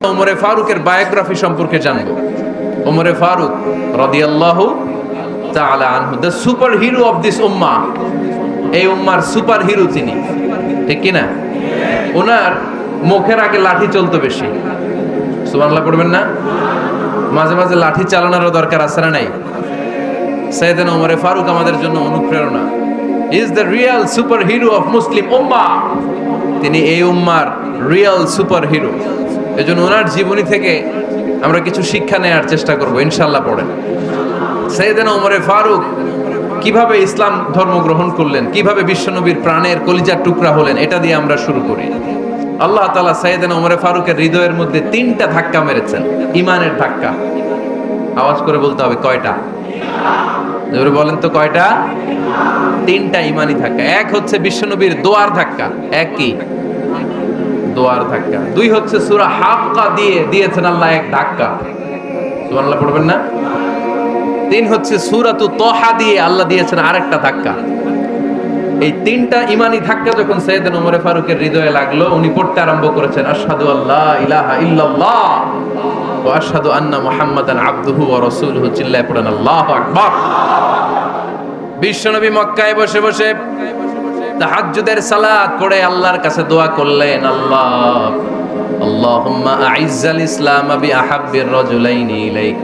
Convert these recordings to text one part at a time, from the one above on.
ওমরে ফারুকের বায়োগ্রাফি সম্পর্কে জানবো। ওমরে ফারুক রাদিয়াল্লাহু তাআলা আনহু, the super hero of this উম্মাহ। এই উম্মার সুপার হিরো তিনি, ঠিক কি না? ওনার মুখের আগে লাঠি চলতো বেশি। সুবহানাল্লাহ পড়বেন না? মাঝে মাঝে লাঠি চালানোরও দরকার আছে না নাই? সাইয়েদনা ওমরে ফারুক আমাদের জন্য অনুপ্রেরণা। Is the real super hero of Muslim উম্মাহ। তিনি এই উম্মার রিয়েল সুপার হিরো। এজন্য ওনার জীবনী থেকে আমরা কিছু শিক্ষা নেওয়ার চেষ্টা করব ইনশাআল্লাহ। পড়েন সাইয়েদনা ওমরে ফারুক কিভাবে ইসলাম ধর্ম গ্রহণ করলেন, কিভাবে বিশ্বনবীর প্রাণের কলিজার টুকরা হলেন, এটা দিয়ে আমরা শুরু করি। আল্লাহ তাআলা সাইয়েদনা ওমরে ফারুকের হৃদয়ের মধ্যে 3টা ধাক্কা মেরেছেন, ঈমানের ধাক্কা। আওয়াজ করে বলতে হবে কয়টা? জোরে বলেন তো কয়টা? 3টা ঈমানি ধাক্কা। এক হচ্ছে বিশ্বনবীর দোয়ার ধাক্কা। এক কি? দোয়ার ধাক্কা। 2 হচ্ছে সূরা হাক্কা দিয়ে দিয়েছেন আল্লাহ এক ধাক্কা। সুবহানাল্লাহ পড়বেন না? 3 হচ্ছে সূরাতু তাহা দিয়ে আল্লাহ দিয়েছেন আরেকটা ধাক্কা। এই 3টা ঈমানি ধাক্কা যখন সাইয়েদনা ওমরে ফারুকের হৃদয়ে লাগলো, উনি পড়তে আরম্ভ করেছেন আশহাদু আল্লা ইলাহা ইল্লাল্লাহ ওয়া আশহাদু আন্না মুহাম্মাদান আবদুহু ওয়া রাসূলুহু। চিল্লায়ে পড়েন আল্লাহু আকবার। বিশ্বনবী মক্কায় বসে বসে তাহাজ্জুদের সালাত পড়ে আল্লাহর কাছে দোয়া করলেন, আল্লাহুম্মা আইজ্জাল ইসলাম বিআহাব্বির রাজুলাইনি ইলাইক।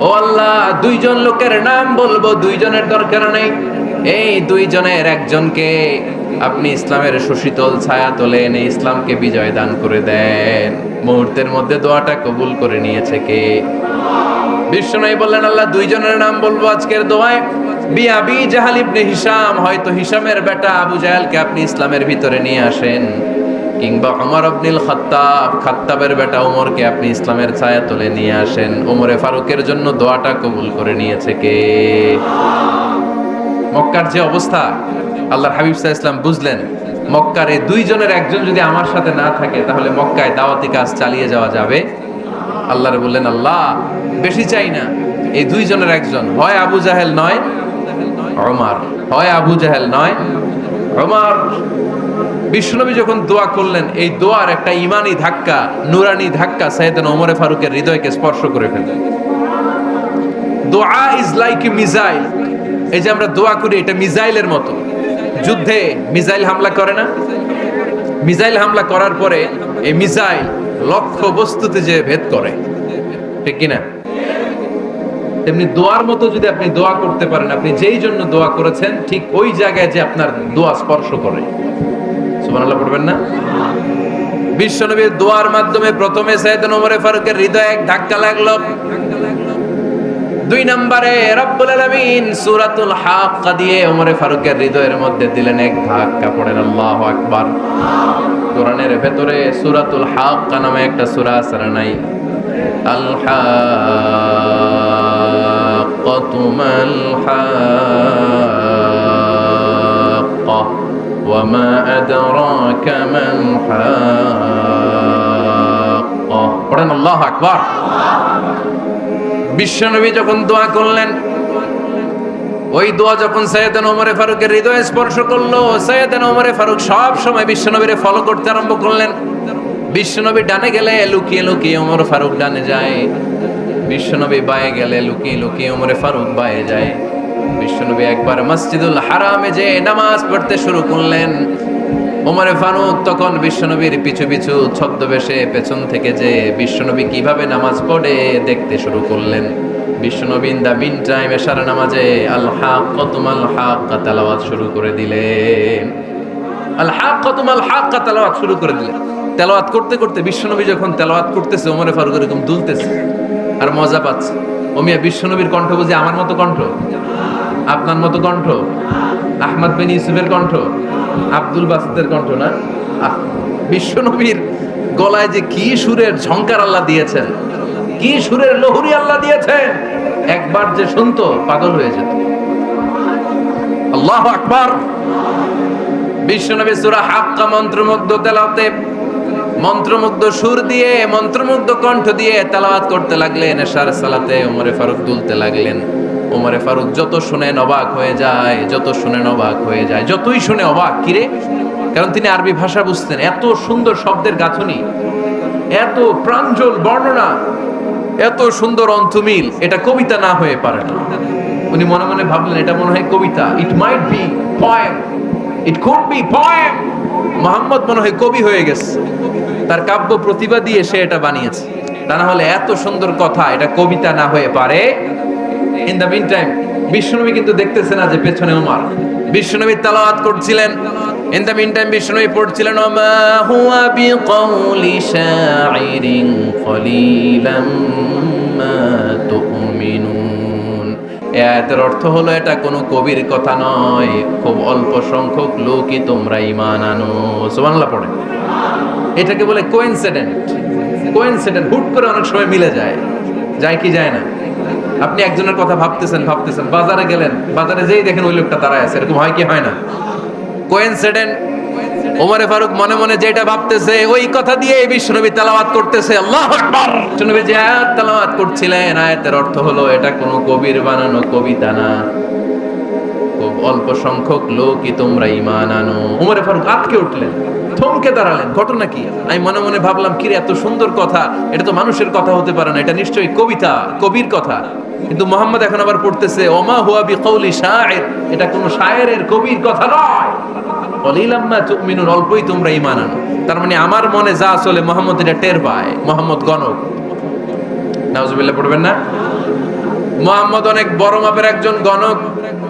ও আল্লাহ, 2 জন লোকের নাম বলবো, 2 জনের দরকার নেই। এই 2 জনের একজনকে আপনি ইসলামের সুশীতল ছায়া তোলে এনে ইসলামকে বিজয় দান করে দেন। মুহূর্তের মধ্যে দোয়াটা কবুল করে নিয়েছে কে? বিশ্বনবী বললেন, আল্লাহ 2 জনের নাম বলবো আজকের দোয়ায়। আবি জাহাল ইবনে হিশাম, হয়তো হিশামের বেটা আবু জাহেলকে আপনি ইসলামের ভিতরে নিয়ে আসেন, কিংবা ওমর ইবনুল খাত্তাব, খাত্তাবের বেটা ওমরকে আপনি ইসলামের ছায়া তলে নিয়ে আসেন। ওমরে ফারুকের জন্য দোয়াটা কবুল করে নিয়েছে কে? মক্কার যে অবস্থা, আল্লাহর হাবিব সাল্লাল্লাহু আলাইহি ওয়াসাল্লাম বুঝলেন মক্কার এই 2 জনের একজন যদি আমার সাথে না থাকে তাহলে মক্কায় দাওয়াতি কাজ চালিয়ে যাওয়া যাবে। আল্লাহরে বললেন, আল্লাহ বেশি চাই না, এই 2 জনের একজন, হয় আবু জাহেল নয় ওমর, হয় আবু জাহেল নয় ওমর। বিশ্বনবী যখন দোয়া করলেন, এই দোয়ার একটা ঈমানি ধাক্কা, নূরানি ধাক্কা সাইয়েদনা ওমরে ফারুকের হৃদয়কে স্পর্শ করে ফেলল। দোয়া ইজ লাইক এ মিসাইল। এই যে আমরা দোয়া করি, এটা মিসাইলের মতো। যুদ্ধে মিসাইল হামলা করে না? মিসাইল হামলা করার পরে এই মিসাইল লক্ষ্য বস্তুতে যে ভেদ করে, ঠিক কিনা? তেমনি দোয়ার মতো যদি আপনি দোয়া করতে পারেন, আপনি যেই জন্য দোয়া করেছেন ঠিক ওই জায়গায় যে আপনার দোয়া স্পর্শ করে। সুবহানাল্লাহ পড়বেন না? বিশ্বনবীর দোয়ার মাধ্যমে প্রথমে সাইয়েদনা ওমরে ফারুকের হৃদয়ে এক ধাক্কা লাগলো। 2 নম্বরে রব্বুল আলামিন সূরাতুল হাক্কা দিয়ে ওমরে ফারুকের হৃদয়ের মধ্যে দিলেন এক ধাক্কা। পড়েন আল্লাহু আকবার। কোরআনের ভেতরে সূরাতুল হাক্কা নামে একটা সূরা আছে না নাই? আল হাক্কাতু মাল হাক্কা ওয়া মা আদরাকা মাল হাক্কা। পড়েন আল্লাহু আকবার। বিশ্বনবী যখন দোয়া করলেন, ওই দোয়া যখন সাইয়েদনা ওমরে ফারুকের হৃদয়ে স্পর্শ করলো, সাইয়েদনা ওমরে ফারুক সব সময় বিশ্বনবীরে ফলো করতে আরম্ভ করলেন। বিশ্বনবী ডানে গেলে লুকিয়ে লুকিয়ে ওমর ফারুক ডানে যায়, বিশ্বনবী বায়ে গেলে লুকিয়ে লুকিয়ে ওমরে ফারুক বায়ে যায়। বিশ্বনবী একবার মসজিদুল হারামে যে নামাজ পড়তে শুরু করলেন, ওমরে ফারুক তখন বিশ্বনবীর পিছু পিছু ছদ্মবেশে পেছন থেকে যে বিশ্বনবী কিভাবে নামাজ পড়ে দেখতে শুরু করলেন। বিশ্বনবী ইন দা মিন টাইম এশার নামাজে আল হাক্কাতু মাল হাক্কা তেলাওয়াত শুরু করে দিলেন। আল হাক্কাতু মাল হাক্কা তেলাওয়াত শুরু করে দিলেন। তেলাওয়াত করতে করতে বিশ্বনবী যখন তেলাওয়াত করতেছে, ওমরে ফারুক এরকম দুলতেছে আর মজা পাচ্ছে। ওমিয়া বিশ্বনবীর কণ্ঠ বুঝি আমার মতো কণ্ঠ, আপনার মতো কণ্ঠ, আহমদ বিন ইউসুফের কণ্ঠ, আব্দুল বাসিতের কণ্ঠ না? বিশ্বনবীর গলায় যে কি সুরের ঝংকার আল্লাহ দিয়েছেন, কি সুরের লহরী আল্লাহ দিয়েছেন, একবার যে শুনতো পাগল হয়ে যেত। আল্লাহু আকবার। বিশ্বনবী সূরা হাক্কা মন্ত্রমুগ্ধ তেলাওয়াতে, মন্ত্রমুগ্ধ সুর দিয়ে, মন্ত্রমুগ্ধ কণ্ঠ দিয়ে তেলাওয়াত করতে লাগলেন। এশার সালাতে ওমরে ফারুক দুলতে লাগলেন। ওমরে ফারুক যত শুনে অবাক হয়ে যায়, যত শুনে অবাক হয়ে যায়, যতই শুনে অবাক। কিরে? কারণ তিনি আরবি ভাষা বুঝতেন, এত সুন্দর শব্দের গাঁথনি। এত প্রাঞ্জল বর্ণনা, এত সুন্দর অন্তমিল, এটা কবিতা না হয়ে পারে না। উনি মনে মনে ভাবলেন এটা মনে হয় কবিতা, it might be poem, it could be poem. Muhammad মনে হয় কবি হয়ে গেছে, তার কাব্য প্রতিভা দিয়ে সে এটা বানিয়েছে। তা না হলে এত সুন্দর কথা এটা কবিতা না হয়ে পারে। ইন দ্য মিন টাইম বিশ্বনবী কিন্তু দেখতেছে না যে পেছনে ওমর। বিশ্বনবী তেলাওয়াত করছিলেন, ইন দ্য মিন টাইম বিশ্বনবী পড়ছিলেন ওমা হুয়া বিকাউলি শাইরিন কলিলাম মা তুমিনুন। এই আয়াতের অর্থ হলো এটা কোনো কবির কথা নয়, খুব অল্প সংখ্যক লোকই তোমরা ঈমান আনো। সুবহানাল্লাহ পড়ে। এটাকে বলে কোইন্সিডেন্ট। কোইন্সিডেন্ট হুট করে অনেক সময় মিলে যায়, যায় কি যায় না? আপনি একজনের কথা ভাবতেছেন, বাজারে গেলেন, বাজারে যেই দেখেন ওই লোকটা দাঁড়ায় আছে, এরকম হয় কি হয় না? কোইন্সিডেন্ট। ওমরে ফারুক মনে মনে যেটা ভাবতেছে ওই কথা দিয়ে বিশ্বনবী তেলাওয়াত করতেছে, আল্লাহু আকবার। বিশ্বনবী যে আয়াত তেলাওয়াত করছিলেন, আয়াতের অর্থ হলো এটা কোনো কবির বানানো কবিতা না, খুব অল্প সংখ্যক লোকই তোমরা ঈমান আনো। ওমরে ফারুক আটকে উঠলেন, থমকে দাঁড়ালেন। ঘটনা কি? আমি মনে মনে ভাবলাম কি রে, এত সুন্দর কথা, এটা তো মানুষের কথা হতে পারে না, এটা নিশ্চয়ই কবিতা, কবির কথা। কিন্তু মুহাম্মদ এখন আবার পড়তেছে ওমা হুয়া বিকাউলি শাইর, এটা কোনো শায়েরের কবির কথা নয়। কলিলাম মা তুমিনুন, অল্পই তোমরা ঈমান আনো। তার মানে আমার মনে যা চলে মুহাম্মদ এটা টের পায়। মুহাম্মদ গণক। নাউজুবিল্লাহ পড়বেন না? মুহাম্মদ অনেক বড় মাপের একজন গণক।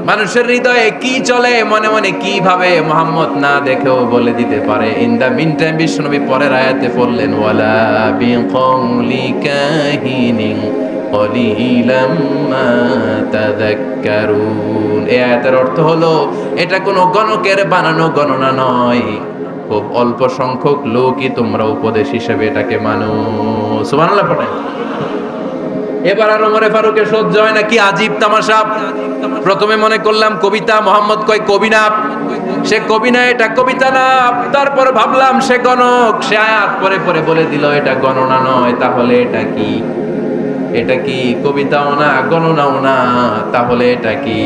মানুষের হৃদয়ে কি চলে, মনে মনে কি ভাবে, মুহাম্মদ না দেখেও বলে দিতে পারে। ইন দা মিন টাইম বিশ্বনবী পরের আয়াতে পড়লেন ওয়ালা বিকাউলি কাহিনিন কলিলাম মা তাযাক্কারুন। এই আয়াতের অর্থ হলো এটা কোনো গণকের বানানো গণনা নয়, খুব অল্প সংখ্যক লোকই তোমরা উপদেশ হিসেবে এটাকে মানো। সুবহানাল্লাহ পড়েন। এবার আর ওমরে ফারুকের সহ্য হয় না, কি আজীব তামাশা। প্রথমে মনে করলাম কবিতা, মোহাম্মদ কয় কবি না, সে কবি না, এটা কবিতা না। তারপর ভাবলাম সে গণক, সে আয়াত পরে পরে বলে দিল এটা গণনা নয়, তাহলে এটা কি? এটা কি কবিতাও না, গণনাও না, তাহলে এটা কি?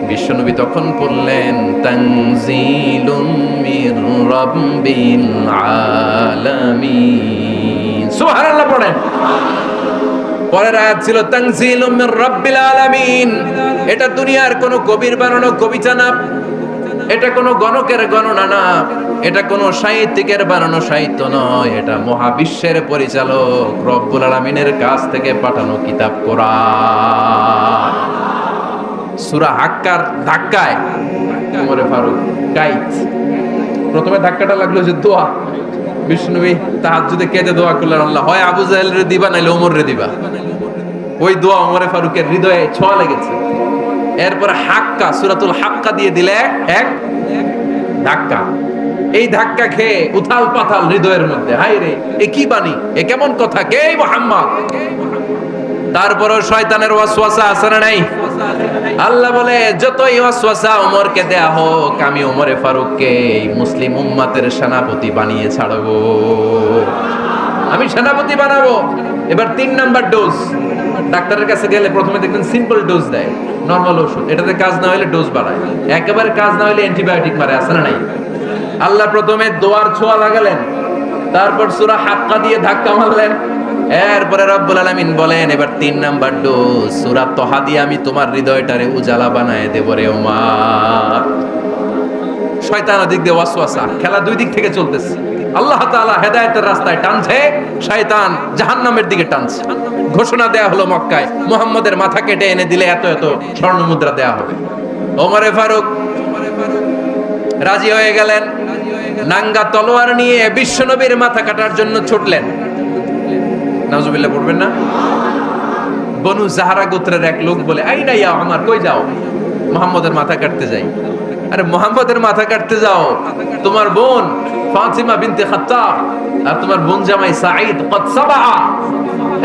বিশ্বনবী তখন বললেন তানজিলুম মির রাব্বিল আলামিন। সুবহানাল্লাহ পড়েন। পরের আয়াত ছিল তানজিলুম মির রাব্বিল আলামিন। এটা দুনিয়ার কোনো কবির বানানো কবিতা না, এটা কোনো গণকের গণনা না, এটা কোনো সাহিত্যিকের বানানো সাহিত্য নয়, এটা মহাবিশ্বের পরিচালক রব্বুল আলামিনের কাছ থেকে পাঠানো কিতাব কোরআন। সূরা হাক্কার ধাক্কায় ওমরে ফারুক গাইত। প্রথমে ধাক্কাটা লাগলো যে দোয়া। বিষ্ণুবী তাহাজ্জুদে কেঁদে দোয়া করলেন, আল্লাহ হয় আবু জাহেল রে দিবা নাইলে ওমর রে দিবা। ওই দোয়া ওমরে ফারুকের হৃদয়ে ছোঁয়া লেগেছে। এরপর হাক্কা, সূরাতুল হাক্কা দিয়ে দিলে এক ধাক্কা। এই ধাক্কা খেয়ে উথাল পাথাল হৃদয়ের মধ্যে, হায় রে এ কি বাণী, এ কেমন কথা, কে মুহাম্মদ? তারপরও শয়তানের ওয়াসওয়াসা আছে না নাই? আল্লাহ বলে যতই ওয়াসওয়াসা ওমরকে দেয়া হোক, আমি ওমরে ফারুককে মুসলিম উম্মাতের সেনাপতি বানিয়ে ছাড়বো, আমি সেনাপতি বানাবো। এবার 3 নাম্বার ডোজ। ডাক্তারের কাছে গেলে প্রথমে দেখবেন সিম্পল ডোজ দেয়, নরমাল ওষুধ, এটাতে কাজ না হলে ডোজ বাড়ায়, একেবারে কাজ না হলে অ্যান্টিবায়োটিক মারে, আছে না নাই? আল্লাহ প্রথমে দোয়ার ছোঁয়া লাগালেন, তারপর সূরা হাক্কা দিয়ে ধাক্কা মারলেন, এরপরে রব্বুল আলামিন বলেন এবার 3 নাম্বার ডোজ সূরা তহা দিয়ে আমি তোমার হৃদয়টারে উজালা বানায় দেব রে ওমর। শয়তান দিক দিয়ে ওয়াসওয়াসা, খেলা দুই দিক থেকে চলতেছে। আল্লাহ তাআলা হেদায়েতের রাস্তায় টানছে, শয়তান জাহান্নামের দিকে টানছে। ঘোষণা দেয়া হলো মক্কায়, মুহাম্মদের মাথা কেটে এনে দিলে এত এত স্বর্ণ মুদ্রা দেয়া হবে। ওমরে ফারুক রাজি হয়ে গেলেন, নাঙ্গা তলোয়ার নিয়ে বিশ্বনবীর মাথা কাটার জন্য ছুটলেন। নাউজুবিল্লাহ পড়বেন না? বনু জাহরা গোত্রের এক লোক বলে, আইনা ইয়া ওমর, কই যাও? মুহাম্মদের মাথা কাটতে যাই। আরে মুহাম্মদের মাথা কাটতে যাও? তোমার বোন ফাতিমা বিনতে খাত্তাব আর তোমার বোন জামাই সাঈদ কদ সাবা,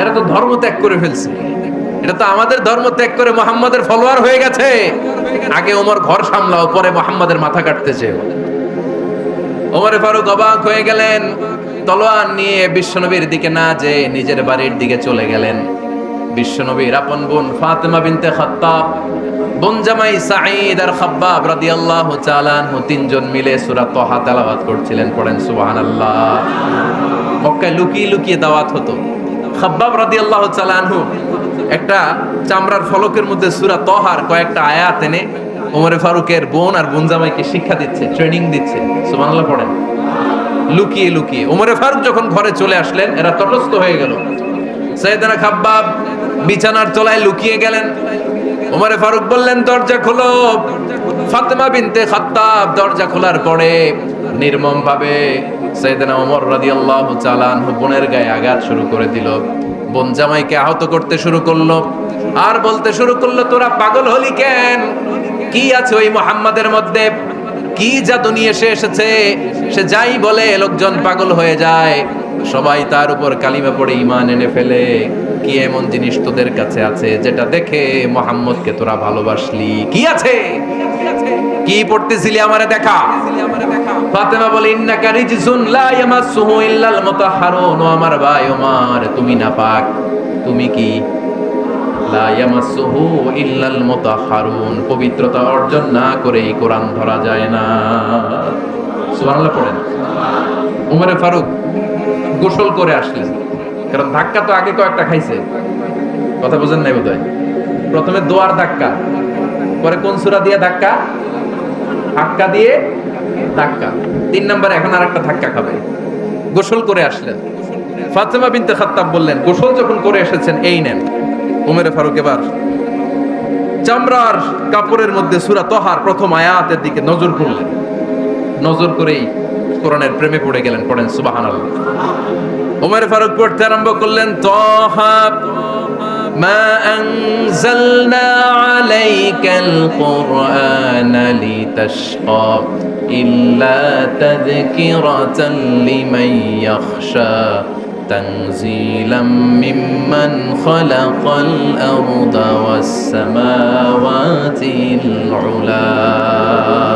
এরা তো ধর্ম ত্যাগ করে ফেলছে, এটা তো আমাদের ধর্ম ত্যাগ করে মুহাম্মদের ফলোয়ার হয়ে গেছে। আগে ওমর ঘর সামলাও, পরে মুহাম্মদের মাথা কাটতেছে। ওমরে ফারুক অবাক হয়ে গেলেন, তলোয়ার নিয়ে বিশ্বনবীর দিকে না যে নিজের বাড়ির দিকে চলে গেলেন। বিশ্বনবীর আপন বোন ফাতিমা বিনতে খাত্তাব, বোন জামাই সাঈদ আর খাব্বাব রাদিয়াল্লাহু তাআলা আনহু, তিনজন মিলে সূরা তাহা তেলাওয়াত করছিলেন। পড়েন সুবহানাল্লাহ। মক্কায় লুকিয়ে লুকিয়ে দাওয়াত হতো। খাব্বাব রাদিয়াল্লাহু তাআলা আনহু একটা চামড়ার ফলকের মধ্যে সূরা তহার কয়েকটা আয়াত এনে ওমরে ফারুকের বোন আর বোন জামাইকে শিক্ষা দিচ্ছে, ট্রেনিং দিচ্ছে। সুবহানাল্লাহ পড়েন। লুকিয়ে লুকিয়ে ওমরে ফারুক যখন ঘরে চলে আসলেন, এরা তটস্থ হয়ে গেল। সাইয়েদনা খাব্বাব বিছানার তলায় লুকিয়ে গেলেন। ওমরে ফারুক বললেন, দরজা খোলো। ফাতেমা বিনতে খাত্তাব দরজা খোলার পরে নির্মম ভাবে সাইয়েদনা ওমর রাদিয়াল্লাহু তাআলা আনহু বোনের গায়ে আঘাত শুরু করে দিল। বোন জামাইকে আহত করতে শুরু করলো আর বলতে শুরু করলো, তোরা পাগল হলি কেন? কি আছে ওই মুহাম্মাদের মধ্যে? কি জাদু নিয়ে এসেছে? সে যাই বলে লোকজন পাগল হয়ে যায়, সবাই তার উপর কালিমা পড়ে ঈমান এনে ফেলে। কি এমন জিনিস তোদের কাছে আছে যেটা দেখে মুহাম্মদকে তোরা ভালোবাসলি? কি আছে? কি পড়তেছিলি আমারে দেখা। ফাতেমা বলে, ইন্নাকা রিজসুন লা ইয়ামাসসুহু ইল্লাল মুতাহহারুন। ও আমার ভাই ওমর, তুমি নাপাক। তুমি কি? লা ইয়ামাসসুহু ইল্লাল মুতাহহারুন, পবিত্রতা অর্জন না করে এই কোরআন ধরা যায় না। সুবহানাল্লাহ পড়েন। ওমরে ফারুক গোসল করে আসলেন, কারণ ধাক্কা তো আগে কয়েকটা খাইছে। কথা বুঝেন নাই বোধহয়। প্রথমে দোয়ার ধাক্কা, পরে কোন সূরা দিয়ে ধাক্কা? হাক্কা দিয়ে ধাক্কা। 3 নম্বরে এখন আরেকটা ধাক্কা খাবে। গোসল করে আসলেন। ফাতেমা বিনতে খাত্তাব বললেন, গোসল যখন করে এসেছেন, এই নেন। ওমরে ফারুক এবার চামড়ার কাপড়ের মধ্যে সূরা তহার প্রথম আয়াতের দিকে নজর করলেন। নজর করেই কোরআনের প্রেমে পড়ে গেলেন। পড়েন সুবহানাল্লাহ। ওমর ফারুক পড়তে আরম্ভ করলেন, তহা মা আনজালনা আলাইকাল কুরআনা লিতাশকা ইল্লা তাযকিরাতান লিমান ইয়াখশা তানজিলাম মিম্মান খালাকাল আরদা ওয়াস সামাওয়াতিল উলা।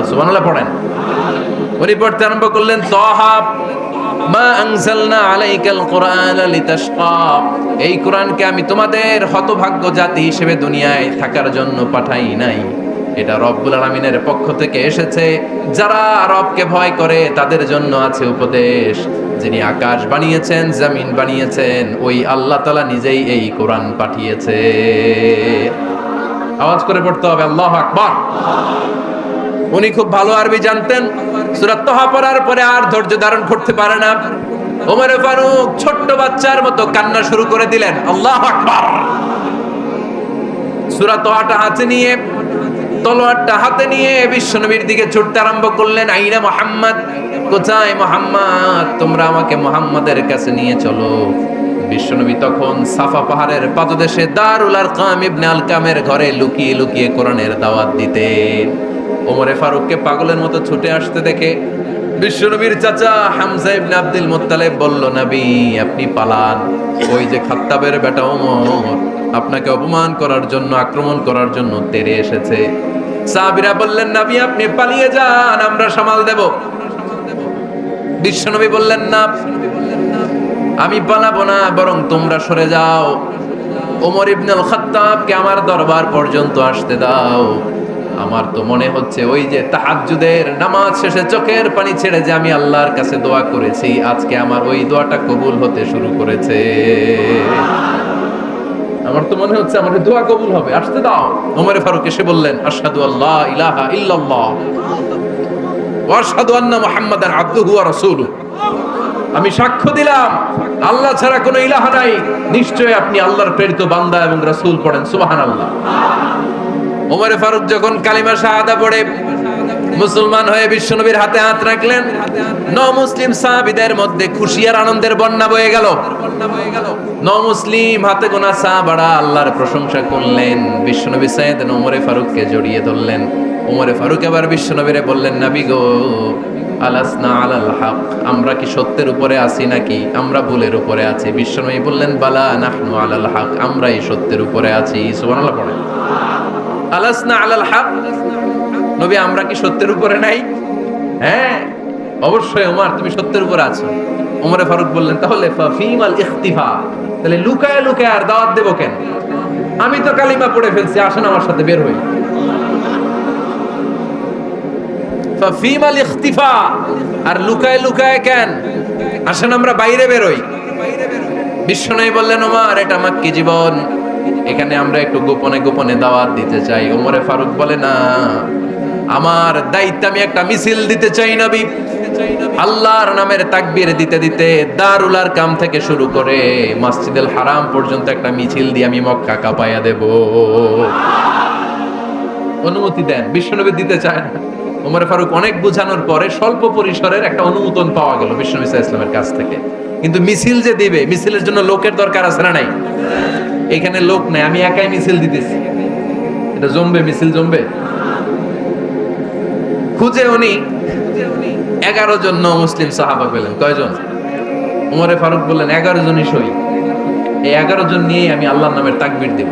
সুবহানাল্লাহ পড়েন। উনি পড়তে আরম্ভ করলেন, তহা মা আনজালনা আলাইকাল কুরআনা লিতাশকা, এই কোরআনকে আমি তোমাদের হতভাগ্য জাতি হিসেবে দুনিয়ায় থাকার জন্য পাঠাই নাই। এটা রব্বুল আলামিনের পক্ষ থেকে এসেছে। যারা রবকে ভয় করে তাদের জন্য আছে উপদেশ। যিনি আকাশ বানিয়েছেন, জমিন বানিয়েছেন, ওই আল্লাহ তাআলা নিজেই এই কোরআন পাঠিয়েছে। আওয়াজ করে পড়তে হবে, আল্লাহু আকবার। উনি খুব ভালো আরবি জানতেন। সূরা তহা পড়ার পরে আর ধৈর্য ধারণ করতে পারে না। ওমর ফারুক ছোট্ট বাচ্চার মতো কান্না শুরু করে দিলেন। আল্লাহু আকবার। সূরা তহাটা হাতে নিয়ে, তলোয়ারটা হাতে নিয়ে বিশ্বনবীর দিকে ছুটতে আরম্ভ করলেন। আইনা মুহাম্মদ, কোথায় মুহাম্মদ? তোমরা আমাকে মুহাম্মাদের কাছে নিয়ে চলো। বিশ্বনবী তখন সাফা পাহাড়ের পাদদেশে দারুল আরকাম ইবনে আলকামের ঘরে লুকিয়ে লুকিয়ে কোরআনের দাওয়াত দিতেন। ওমরে ফারুককে পাগলের মতো ছুটে আসতে দেখে বিশ্বনবীর চাচা হামজা ইবনে আব্দুল মুত্তালিব বলল, নবী আপনি পালান। ওই যে খাত্তাবের বেটা ওমর আপনাকে অপমান করার জন্য, আক্রমণ করার জন্য তেড়ে এসেছে। সাহাবীরা বললেন, নবী আপনি পালিয়ে যান, আমরা সামাল দেব। বিশ্বনবী বললেন, না আমি পালাবো না, বরং তোমরা সরে যাও। ওমর ইবনে আল খাত্তাবকে আমার দরবার পর্যন্ত আসতে দাও। আমার তো মনে হচ্ছে ওই যে তাহাজ্জুদের নামাজ শেষে চোখের পানি ছেড়ে যে আমি আল্লাহর কাছে দোয়া করেছি, আজকে আমার ওই দোয়াটা কবুল হতে শুরু করেছে। আমার তো মনে হচ্ছে আমার দোয়া কবুল হবে, আসতে দাও। ওমর ফারুক এসে বললেন, আশহাদু আল্লা ইলাহা ইল্লাল্লাহ ওয়া আশহাদু আন্না মুহাম্মাদান আবদুহু ওয়া রাসূলুহু। আমি সাক্ষ্য দিলাম আল্লাহ ছাড়া কোনো ইলাহা নাই, নিশ্চয়ই আপনি আল্লাহর প্রেরিত বান্দা এবং রাসূল। পড়েন সুবহানাল্লাহ। ওমর ফারুক যখন কালিমা শাহাদা পড়ে মুসলমান হয়ে বিশ্বনবীর হাতে হাত রাখলেন, মুসলিম সাহাবীদের মধ্যে খুশি আর আনন্দের বন্যা বয়ে গেল। মুসলিম হাতে গোনা সাহাবারা আল্লাহর প্রশংসা করলেন। বিশ্বনবী সাইয়েদনা ওমর ফারুককে জড়িয়ে ধরলেন। ওমর ফারুক এবার বিশ্বনবীরে বললেন, নবী গো, আলাসনা আলাল হক, আমরা কি সত্যের উপরে আছি নাকি আমরা ভুলের উপরে আছি? বিশ্বনবী বললেন, বালা নাহনু আলাল হক, আমরাই সত্যের উপরে আছি। সুবহানাল্লাহ পড়েন। আলাসনা আলাল হক, নবী আমরা কি সত্যের উপরে নাই? হ্যাঁ অবশ্যই ওমর, তুমি সত্যের উপরে আছো। ওমরে ফারুক বললেন, তাহলে ফাফিমাল ইখতিফা, তাহলে লুকায় লুকায় আর দাওয়াত দেব কেন? আমি তো কালিমা পড়ে ফেলছি, আসেন আমার সাথে বের হই। ফাফিমাল ইখতিফা, আর লুকায় লুকায় কেন? আসেন আমরা বাইরে বেরোই। বিশ্বনবী বললেন, ওমর এটা মাক্কি জীবন, এখানে আমরা একটু গোপনে গোপনে দাওয়াত দিতে চাই। ওমরে ফারুক বলে, না, আমার দায়িত্ব, আমি একটা মিছিল দিতে চাই নবী। আল্লাহর নামের তাকবীর দিতে দিতে দারুল আরকাম থেকে শুরু করে মসজিদুল হারাম পর্যন্ত একটা মিছিল দিয়ে আমি মক্কা কাঁপাইয়া দেব। অনুমতি দেন। বিশ্বনবী দিতে চায় না। ওমর ফারুক অনেক বুঝানোর পরে স্বল্প পরিসরের একটা অনুমোদন পাওয়া গেল বিশ্বনবী সাল্লাল্লাহু আলাইহি ওয়াসাল্লামের কাছ থেকে। কিন্তু মিছিল যে দিবে, মিছিলের জন্য লোকের দরকার আছে না নাই? এখানে লোক নাই, আমি একাই মিছিল দিতেছি। এটা জমবে? মিছিল জমবে? খুঁজে উনি 11 জন মুসলিম সাহাবা পেলেন। কয়জন? ওমরে ফারুক বললেন 11 জনই সই। এই 11 জন নিয়ে আমি আল্লাহর নামের তাকবীর দেব।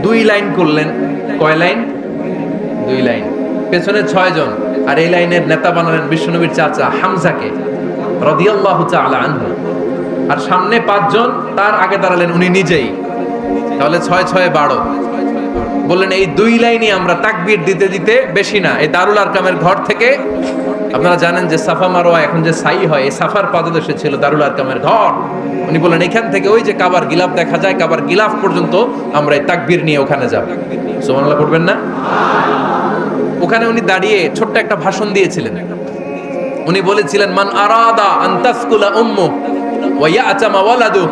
2 লাইন করলেন। কয় লাইন? 2 লাইন। পেছনে 6 জন, আর এই লাইনের নেতা বানালেন বিশ্বনবীর চাচা হামজাকে রাদিয়াল্লাহু তাআলা আনহু। আর সামনে 5 জন, তার আগে দাঁড়ালেন উনি নিজেই। তাহলে 6 6 12। বললেন এই 2 লাইনই আমরা তাকবীর দিতে দিতে, বেশি না, এই দারুল আরকামের ঘর থেকে, আপনারা জানেন যে সাফা মারওয়া এখন যে সাই হয়, এই সাফার পাদদেশে ছিল দারুল আরকামের ঘর। উনি বললেন এখান থেকে ওই যে কাবার গিলাফ দেখা যায়, কাবার গিলাফ পর্যন্ত আমরা এই তাকবীর নিয়ে ওখানে যাব। সুবহানাল্লাহ পড়বেন না? ওখানে উনি দাঁড়িয়ে ছোট্ট একটা ভাষণ দিয়েছিলেন। উনি বলেছিলেন, মান আরাদা আন তাসকুলা উম্মু ওয়া ইয়াতামা ওয়ালাদু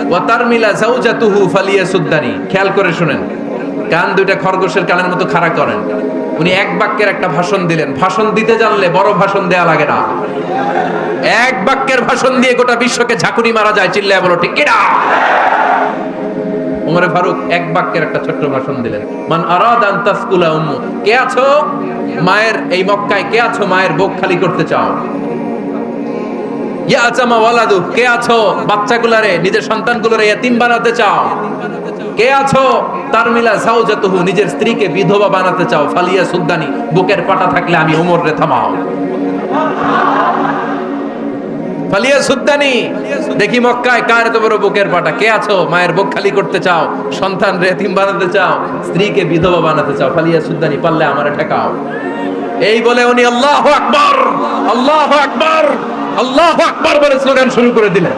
ওয়া তারমিলা যাওজাতুহু ফালিয়াসুদ্দানি। খেয়াল করে শুনেন, কান দুইটা খরগোশের কানের মতো খাড়া করেন। উনি এক বাক্যের একটা ভাষণ দিলেন। ভাষণ দিতে জানলে বড় ভাষণ দেয়া লাগে না। এক বাক্যের ভাষণ দিয়ে গোটা বিশ্বকে ঝাঁকুনি মারা যায়। চিল্লায় বলো ঠিক কিনা? ওমরে ফারুক এক বাক্যের একটা ছোট্ট ভাষণ দিলেন। মান আরাদা আন তাসকুলা উম্মু, কে আছো মায়ের এই মক্কায়, কে আছো মায়ের বুক খালি করতে চাও? ইয়াতামা ওয়ালাদু, কে আছো বাচ্চাগুলারে, নিজের সন্তানগুলোরে ইয়াতিম বানাতে চাও? কে আছো তারমিলা যাওজাতুহু, নিজের স্ত্রীকে বিধবা বানাতে চাও? ফালিয়া সুদ্দানি, বুকের পাটা থাকলে আমি ওমর রে থামাও। ফালিয়া সুদ্দানি, দেখি মক্কায় কার এত বড় বুকের পাটা। কে আছো মায়ের বুক খালি করতে চাও, সন্তান রে এতিম বানাতে চাও, স্ত্রীকে বিধবা বানাতে চাও? ফালিয়া সুদ্দানি, পারলে আমারে ঠেকাও। এই বলে উনি আল্লাহু আকবার, আল্লাহু আকবার, আল্লাহু আকবার বলে স্লোগান শুরু করে দিলেন।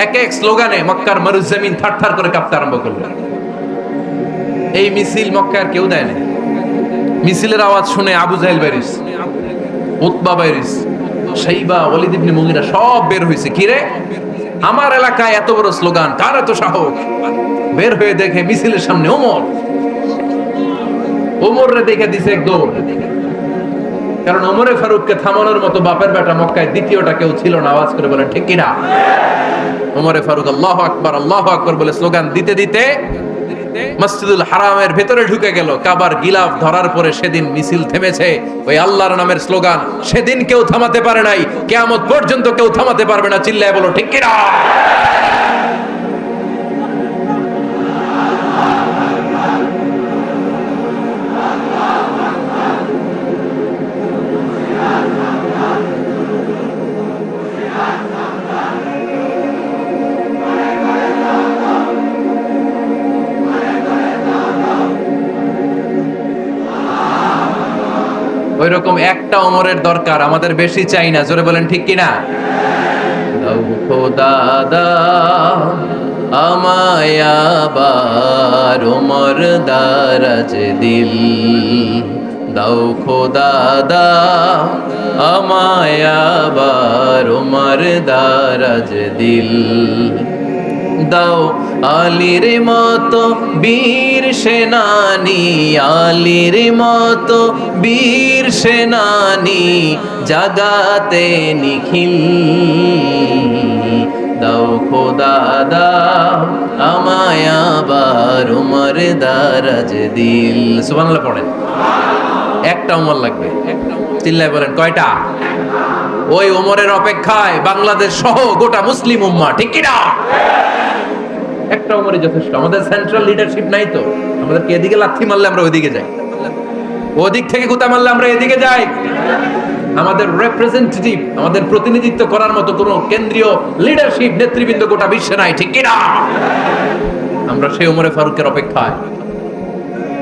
এক এক স্লোগানে মক্কার মরুজমিন থারথার করে কাঁপতে আরম্ভ করলেন। এই মিছিল মক্কার কেউ দেয় না। মিছিলের আওয়াজ শুনে আবু জাহেল বাইরিস, উতবা বাইরিস, শাইবা, ওয়ালিদ ইবনে মুগিরা সব বের হয়েছে। কিরে, আমার এলাকায় এত বড় স্লোগান, কার এত সাহস? বের হয়ে দেখে মিছিলের সামনে ওমর। ওমর রে দেখে দিছে এক দৌড়। কারণ ওমরে ফারুককে থামানোর মতো বাপের বেটা মক্কায় দ্বিতীয়টা কেউ ছিল না। আওয়াজ করে বলেন ঠিক কিনা? ওমরে ফারুক আল্লাহু আকবার, আল্লাহু আকবার বলে স্লোগান দিতে দিতে মসজিদুল হারামের ভেতরে ঢুকে গেল। কাবার গিলাফ ধরার পরে সেদিন মিছিল থেমেছে। ওই আল্লাহর নামের স্লোগান সেদিন কেউ থামাতে পারে নাই, কিয়ামত পর্যন্ত কেউ থামাতে পারবে না। চিল্লায় বলো ঠিক কিনা? ওইরকম একটা ওমরের দরকার, আমাদের বেশি চাই না। জোরে বলেন ঠিক কিনা? দাও খোদা দাও আমায় আবার ওমর দারাজ দিল, দাও খোদা দাও আমায় আবার ওমর দারাজ দিল, দাও আলীর মতো বীর সেনানি, আলীর মতো বীর সেনানি জাগাতে নিখিল, দাও খোদা দাও আমায় আবার উমর দারাজ দিল। সুবহানাল্লাহ পড়েন। একটা উমর লাগবে। চিল্লায় বলেন কয়টা? ওই উমরের অপেক্ষায় বাংলাদেশ সহ গোটা মুসলিম উম্মাহ, ঠিক কি না? একটা উমরই যথেষ্ট। আমাদের সেন্ট্রাল লিডারশিপ নাই তো, আমাদেরকে এদিকে লাথি মারলে আমরা ওইদিকে যাই, ওদিক থেকে গুতা মারলে আমরা এদিকে যাই। আমাদের রিপ্রেজেন্টেটিভ, আমাদের প্রতিনিধিত্ব করার মতো কোনো কেন্দ্রীয় লিডারশিপ নেতৃবৃন্দ গোটা বিশ্বে নাই, ঠিক কি না? আমরা সেই উমরে ফারুকের অপেক্ষায়,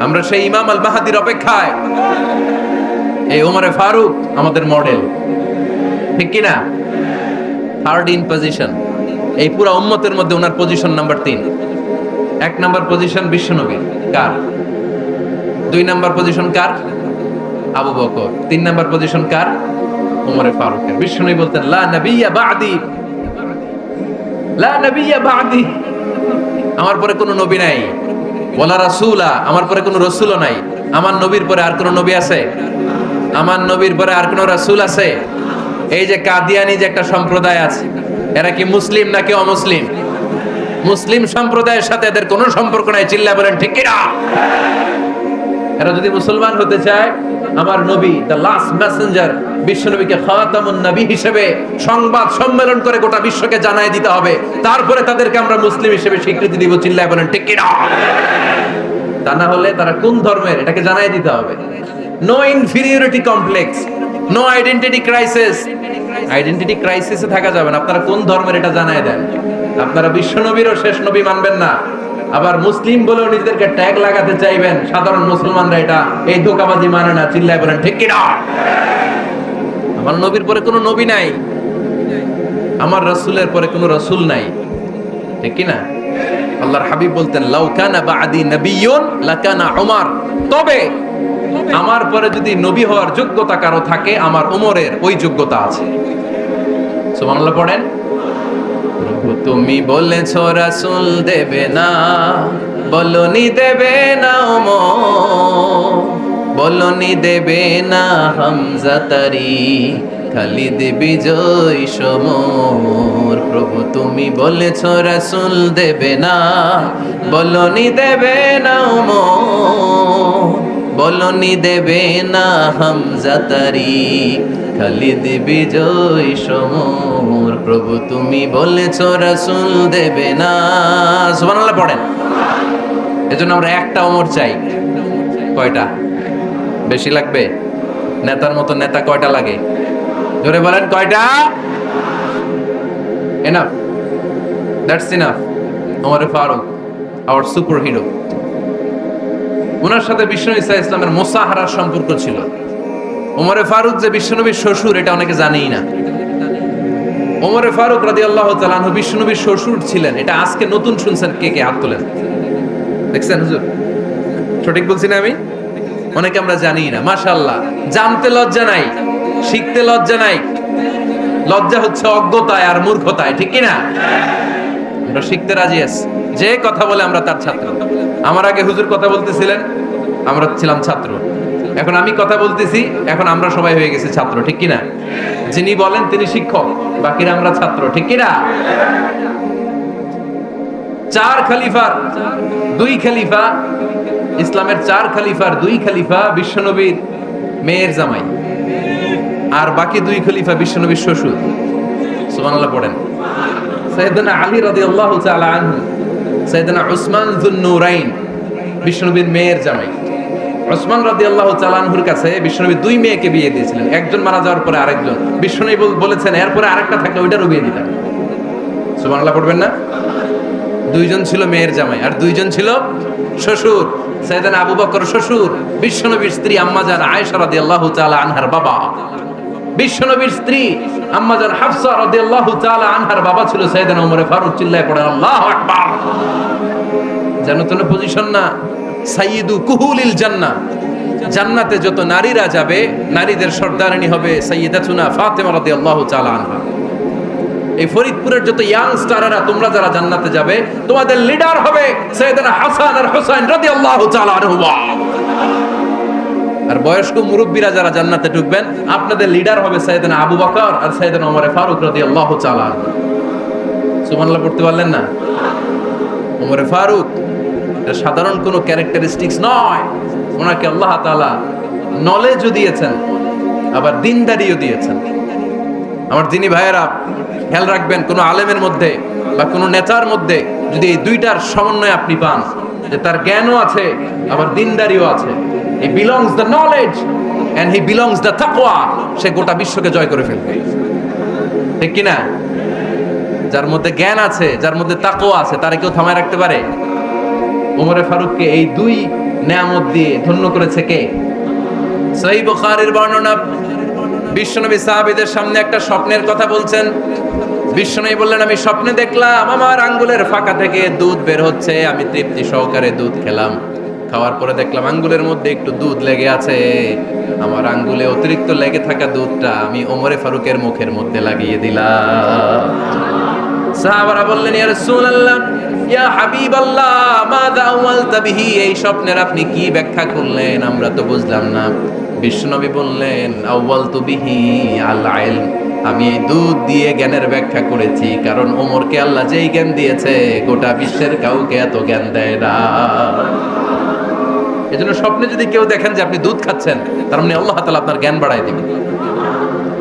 আমরা সেই ইমাম আল মাহাদির অপেক্ষায়। এই উমরে ফারুক আমাদের মডেল। ঠিক কি না? থার্ড ইন পজিশন, এই পুরা উম্মতের মধ্যে ওনার পজিশন নাম্বার 3। 1 নাম্বার পজিশন বিশ্বনবী কার? 2 নাম্বার পজিশন কার? আবু বকর। 3 নাম্বার পজিশন কার? ওমরে ফারুকের। বিশ্বনবী বলতেন লা নবিয়্যা বা'দি, লা নবিয়্যা বা'দি, আমার পরে কোনো নবী নাই। ওয়ালা রাসূলা, আমার পরে কোনো রাসূলও নাই। আমার নবীর পরে আর কোনো নবী আছে? আমার নবীর পরে আর কোনো রাসূল আছে? এই যে কাদিয়ানি যে একটা সম্প্রদায় আছে, এরা কি মুসলিম নাকি অমুসলিম? মুসলিম সম্প্রদায়ের সাথে এদের কোনো সম্পর্ক নাই। চিল্লা বলেন ঠিক কি না? এরা যদি মুসলমান হতে চায়, আমার নবী দ্য লাস্ট মেসেঞ্জার বিশ্বনবীকে খাতামুন নবী হিসেবে সংবাদ সম্মেলন করে গোটা বিশ্বকে জানায় দিতে হবে, তারপরে তাদেরকে আমরা মুসলিম হিসেবে স্বীকৃতি দিব। চিল্লায় বলেন ঠিক কি না? তা না হলে তারা কোন ধর্মের এটাকে জানায় দিতে হবে। No inferiority complex, no identity crisis. Identity ক্রাইসিসে থাকা যাবে না। আপনারা কোন ধর্মের এটা জানায় দেন। আপনারা বিশ্বনবীরও শেষ নবী মানবেন না, আবার মুসলিম বলেও নিজেদেরকে ট্যাগ লাগাতে চাইবেন। সাধারণ মুসলমানরা এটা এই ধোঁকাবাজি মানে না। চিল্লায় বলেন ঠিক কি না? আমার নবীর পরে কোনো নবী নাই, আমার রাসূলের পরে কোনো রাসূল নাই। ঠিক কি না? আল্লাহর হাবিব বলতেন লাউ কানা বা'দি নাবিয়্যুন লাকানা উমর, তবে আমার পরে যদি নবী হওয়ার যোগ্যতা কারো থাকে, আমার উমরের ওই যোগ্যতা আছে। সুবহানাল্লাহ পড়েন। প্রভু তুমি বলেছো রাসূল দেবে না, বলনি দেবে না ওমর, বলনি দেবে না হামজা তারি, খালিদ বিজয় সমর। প্রভু তুমি বলেছো রাসূল দেবে না, বলনি দেবে না ওমর, বলনি দেবে না হামজা তারি, খালিদ বিজয় সমর। প্রভু তুমি বলেছো রাসূল দেবে না। সুবহানাল্লাহ পড়েন। এজন্য আমরা একটা ওমর চাই। কয়টা? বেশি লাগবে? নেতার মতো নেতা কয়টা লাগে? জোরে বলেন কয়টা? Enough, that's enough. Omar Farooq our super hero. ওনার সাথে বিশ্বনবী সাল্লাল্লাহু আলাইহি ওয়াসাল্লামের মুসাহারার সম্পর্ক ছিল। ওমরে ফারুক যে বিশ্বনবীর শ্বশুর, এটা অনেকে জানেই না। ওমরে ফারুক রাদিয়াল্লাহু তাআলা আনহু বিশ্বনবীর শ্বশুর ছিলেন। এটা আজকে নতুন শুনছেন। কে কে হাত তোলেন? দেখছেন হুজুর? সঠিক বলছি না আমি? অনেকে আমরা জানি না। মাশাআল্লাহ, জানতে লজ্জা নাই, শিখতে লজ্জা নাই। লজ্জা হচ্ছে অজ্ঞতায় আর মূর্খতায়। ঠিক কি না? আমরা শিখতে রাজি আছি। যে কথা বলে আমরা তার ছাত্র। আমার আগে হুজুর কথা বলতেছিলেন, আমরা ছিলাম ছাত্র। এখন আমি কথা বলতেছি, এখন আমরা সবাই হয়ে গেছি ছাত্র। ঠিক কি না? যিনি বলেন তিনি শিক্ষক, বাকিরা আমরা ছাত্র। ঠিক কি না? 4 খলিফার 2 খলিফা, ইসলামের 4 খলিফার 2 খলিফা বিশ্বনবীর মেয়ের জামাই, আর বাকি 2 খলিফা বিশ্বনবীর শ্বশুর। সুবহানাল্লাহ পড়েন। সাইয়েদনা আলী রাদিয়াল্লাহু তাআলা আনহু, সাইয়েদনা উসমান যুন নূরাইন বিশ্বনবীর মেয়ের জামাই। উসমান রাদিয়াল্লাহু তাআলা আনহুর কাছে বিশ্বনবী 2 মেয়েকে বিয়ে দিয়েছিলেন। একজন মারা যাওয়ার পরে আরেকজন। বিশ্বনবী বলেছেন এরপরে আরেকটা থাকলে ওইটারও বিয়ে দিতাম। সুবহানাল্লাহ পড়বেন না? 2 জন ছিল মেয়ের জামাই আর 2 জন ছিল শ্বশুর। সাইয়েদনা আবু বকর শ্বশুর, বিশ্বনবীর স্ত্রী আম্মা জান আয়েশা রাদিয়াল্লাহু তাআলা আনহার বাবা। বিশ্বনবীর স্ত্রী আম্মা জান হাফসা রাদিয়াল্লাহু তাআলা আনহার বাবা ছিল সাইয়েদনা ওমর ফারুক। চিল্লায় পড়ে আল্লাহু আকবার। জানো তো না পজিশন না? সাইয়্যিদু কুহুলিল জান্নাহ, জান্নাতে যত নারীরা যাবে, নারীদের সর্দারিনী হবে সাইয়্যিদাতুনা ফাতেমা রাদিয়াল্লাহু তাআলা আনহা। এই ফরিদপুরের যত ইয়াংস্টাররা তোমরা যারা জান্নাতে যাবে, তোমাদের লিডার হবে সাইয়েদনা হাসান আর হুসাইন রাদিয়াল্লাহু তাআলা আনহুমা। আর বয়স্ক মুরব্বীরা যারা জান্নাতে ঢুকবেন, আপনাদের লিডার হবে সাইয়েদনা আবু বকর আর সাইয়েদনা ওমর ফারুক রাদিয়াল্লাহু তাআলা আনহু। সুবহানাল্লাহ পড়তে পারলেন না? ওমর ফারুক এটা সাধারণ কোনো ক্যারেক্টারিস্টিক্স নয়। ওনাকে আল্লাহ তাআলা নলেজও দিয়েছেন, আবার দিনদারিও দিয়েছেন। আমার দিনী ভাইয়েরা খেয়াল রাখবেন, কোনো আলেমের মধ্যে বা কোনো নেতার মধ্যে যদি এই দুইটার সমন্বয় আপনি পান, যে তার জ্ঞানও আছে আবার দিনদারিও আছে, he belongs the knowledge and he belongs the তাকওয়া, সে গোটা বিশ্বকে জয় করে ফেলবে। ঠিক কি না? যার মধ্যে জ্ঞান আছে, যার মধ্যে তাকওয়া আছে, তারে কেউ থামায় রাখতে পারে? ওমরে ফারুককে এই 2 নেয়ামত দিয়ে ধন্য করেছে কে? সহিহ বুখারীর বর্ণনা, বিশ্বনবী সাহাবীদের সামনে একটা স্বপ্নের কথা বলছেন। বিশ্বনবী বললেন, আমি স্বপ্নে দেখলাম আমার আঙ্গুলের ফাঁকা থেকে দুধ বের হচ্ছে, আমি তৃপ্তি সহকারে দুধ খেলাম। খাওয়ার পরে দেখলাম আঙ্গুলের মধ্যে একটু দুধ লেগে আছে। আমার আঙ্গুলে অতিরিক্ত লেগে থাকা দুধটা আমি ওমরে ফারুকের মুখের মধ্যে লাগিয়ে দিলাম। সাহাবারা বললেন, ইয়া রাসূলুল্লাহ, ইয়া হাবিবাল্লাহ, মাযা আওয়ালতা বিহি, এই স্বপ্নের আপনি কি ব্যাখ্যা করলেন, আমরা তো বুঝলাম না। বিশ্বনবী বললেন, আওয়ালতু বিহি আল ইলম, আমি এই দুধ দিয়ে জ্ঞানের ব্যাখ্যা করেছি, কারণ ওমরকে আল্লাহ যেই জ্ঞান দিয়েছে গোটা বিশ্বের কাউকে এত জ্ঞান দেয় না। এজন্য স্বপ্নে যদি কেউ দেখেন যে আপনি দুধ খাচ্ছেন, তার মানে আল্লাহ তাআলা আপনার জ্ঞান বাড়ায় দিবেন।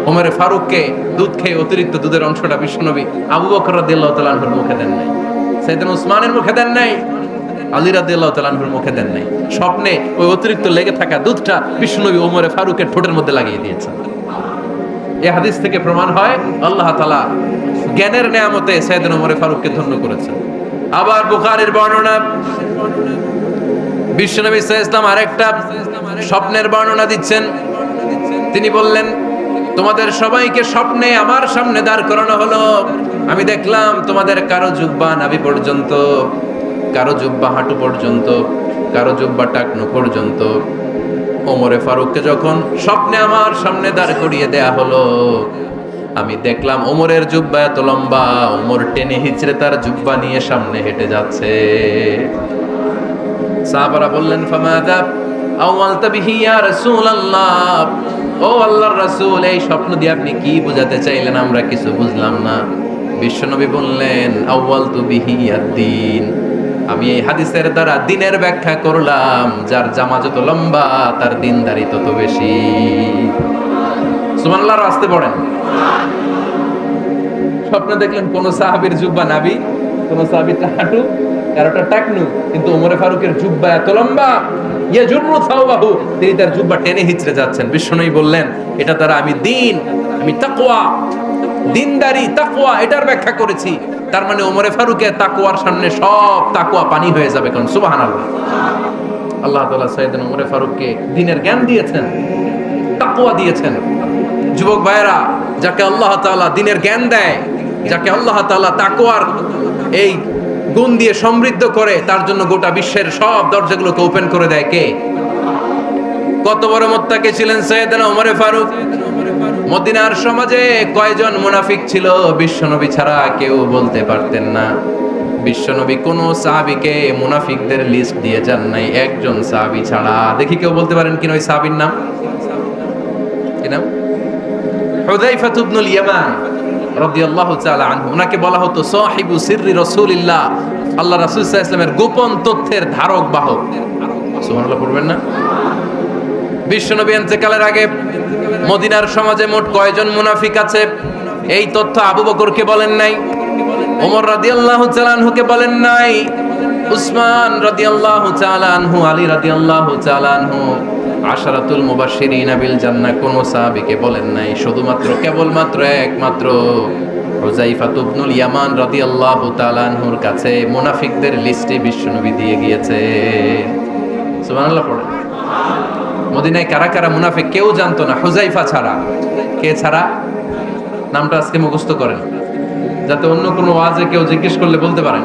ওমরে ফারুককে দুধ খেয়ে অতিরিক্ত দুধের অংশটা বিশ্বনবী আবু বকর রাদিয়াল্লাহু তাআলা আনহুর মুখে দেন নাই, সাইয়েদনা উসমানের মুখে দেন নাই, আলী রাদিয়াল্লাহু তাআলা আনহুর মুখে দেন নাই। স্বপ্নে ওই অতিরিক্ত লেগে থাকা দুধটা বিশ্বনবী ওমরে ফারুকের ঠোঁটের মধ্যে লাগিয়ে দিয়েছেন। এই হাদিস থেকে প্রমাণ হয় আল্লাহ তাআলা জ্ঞানের নেয়ামতে সাইয়েদনা ওমরে ফারুককে ধন্য করেছেন। আবার বুখারীর বর্ণনা, বিশ্বনবী সাল্লাল্লাহু আলাইহি ওয়াসাল্লাম আরেকটা স্বপ্নের বর্ণনা দিচ্ছেন। তিনি বললেন, তোমাদের সবাইকে স্বপ্নে আমার সামনে দাঁড় করানো হলো। আমি দেখলাম তোমাদের কারো জুব্বা নাভি পর্যন্ত, কারো জুব্বা হাঁটু পর্যন্ত, কারো জুব্বা টাকনু পর্যন্ত। ওমরে ফারুককে যখন স্বপ্নে আমার সামনে দাঁড় করিয়ে দেয়া হলো, আমি দেখলাম ওমরের জুব্বা এত লম্বা, ওমর টেনে হিচড়ে তার জুব্বা নিয়ে সামনে হেঁটে যাচ্ছে। সাহাবারা বললেন, ফামাযা আওয়ালতা বিহি ইয়া রাসূলুল্লাহ, ও আল্লাহর রাসূল, এই স্বপ্ন দিয়ে আপনি কি বোঝাতে চাইলেন, আমরা কিছু বুঝলাম না। বিশ্বনবী বললেন, আউয়ালতু বিহি আদ-দীন, আমি এই হাদিসের দ্বারা দ্বীনের ব্যাখ্যা করলাম, যার জামা যত লম্বা তার দ্বীনদারি তত বেশি। সুবহানাল্লাহ, আসতে পড়েন। স্বপ্নে দেখলেন কোন সাহাবীর জুব্বা নাভি, কোন সাহাবীর হাঁটু, কারোটা টাকনু, কিন্তু ওমরে ফারুকের জুব্বা এত লম্বা, ইয়াজুরু সাওবাহু, তিনি তার জুব্বা টেনে হিচড়ে যাচ্ছেন। বিশ্বনবী বললেন, এটা দ্বারা আমি দ্বীন, আমি তাকওয়া, দ্বীনদারি, তাকওয়া, এটার ব্যাখ্যা করেছি। তার মানে ওমরে ফারুকের তাকওয়ার সামনে সব তাকওয়া পানি হয়ে যাবে। কোন সুবহানাল্লাহ। আল্লাহ তাআলা সাইয়েদনা ওমরে ফারুককে দ্বীনের জ্ঞান দিয়েছেন, তাকওয়া দিয়েছেন। যুবক ভাইরা, যাকে আল্লাহ তাআলা দ্বীনের জ্ঞান দেয়, যাকে আল্লাহ তাআলা তাকওয়ার এই গুণ দিয়ে সমৃদ্ধ করে, তার জন্য গোটা বিশ্বের সব দরজাগুলোকে ওপেন করে দেয় কে? কত বড় মুত্তাকি ছিলেন সাইয়েদনা ওমরে ফারুক। মদিনার সমাজে কয়জন মুনাফিক ছিল বিশ্বনবী ছাড়া কেউ বলতে পারতেন না। বিশ্বনবী কোন সাহাবীকে মুনাফিকদের লিস্ট দিয়ে যান নাই, একজন সাহাবী ছাড়া। দেখি কেউ বলতে পারেন কিনা ওই সাহাবীর নাম? কি নাম? হুযায়ফা ইবনুল ইয়ামান রাদিয়াল্লাহু তাআলা আনহু। ওনাকে বলা হতো সাহিবু সিররি রাসূলিল্লাহ, আল্লাহ রাসূল সাল্লাল্লাহু আলাইহি ওয়াসাল্লামের গোপন তথ্যের ধারক বাহক। সুবহানাল্লাহ পড়বেন না? বিশ্বনবী ইন্তেকালের আগে মদিনার সমাজে মোট কয়জন মুনাফিক আছে, এই তথ্য আবু বকরকে বলেন নাই, ওমর রাদিয়াল্লাহু তাআলা আনহুকে বলেন নাই, উসমান রাদিয়াল্লাহু তাআলা আনহু, আলী রাদিয়াল্লাহু তাআলা আনহু, আশারাতুল মুবাশশিরিনা বিল জান্নাহ কোন সাহাবীকে বলেন নাই। শুধুমাত্র কেবলমাত্র একমাত্র হুযায়ফা ইবনুল ইয়ামান রাদিয়াল্লাহু তাআলা আনহুর কাছে মুনাফিকদের লিস্টে বিশ্বনবী দিয়ে গিয়েছে। সুবহানাল্লাহ পড়েন। মদিনায় কারা কারা মুনাফিক কেউ জানতো না হুযায়ফা ছাড়া। কে ছাড়া? নামটা আজকে মুখস্থ করেন, যাতে অন্য কোনো ওয়াজে কেউ জিজ্ঞেস করলে বলতে পারেন।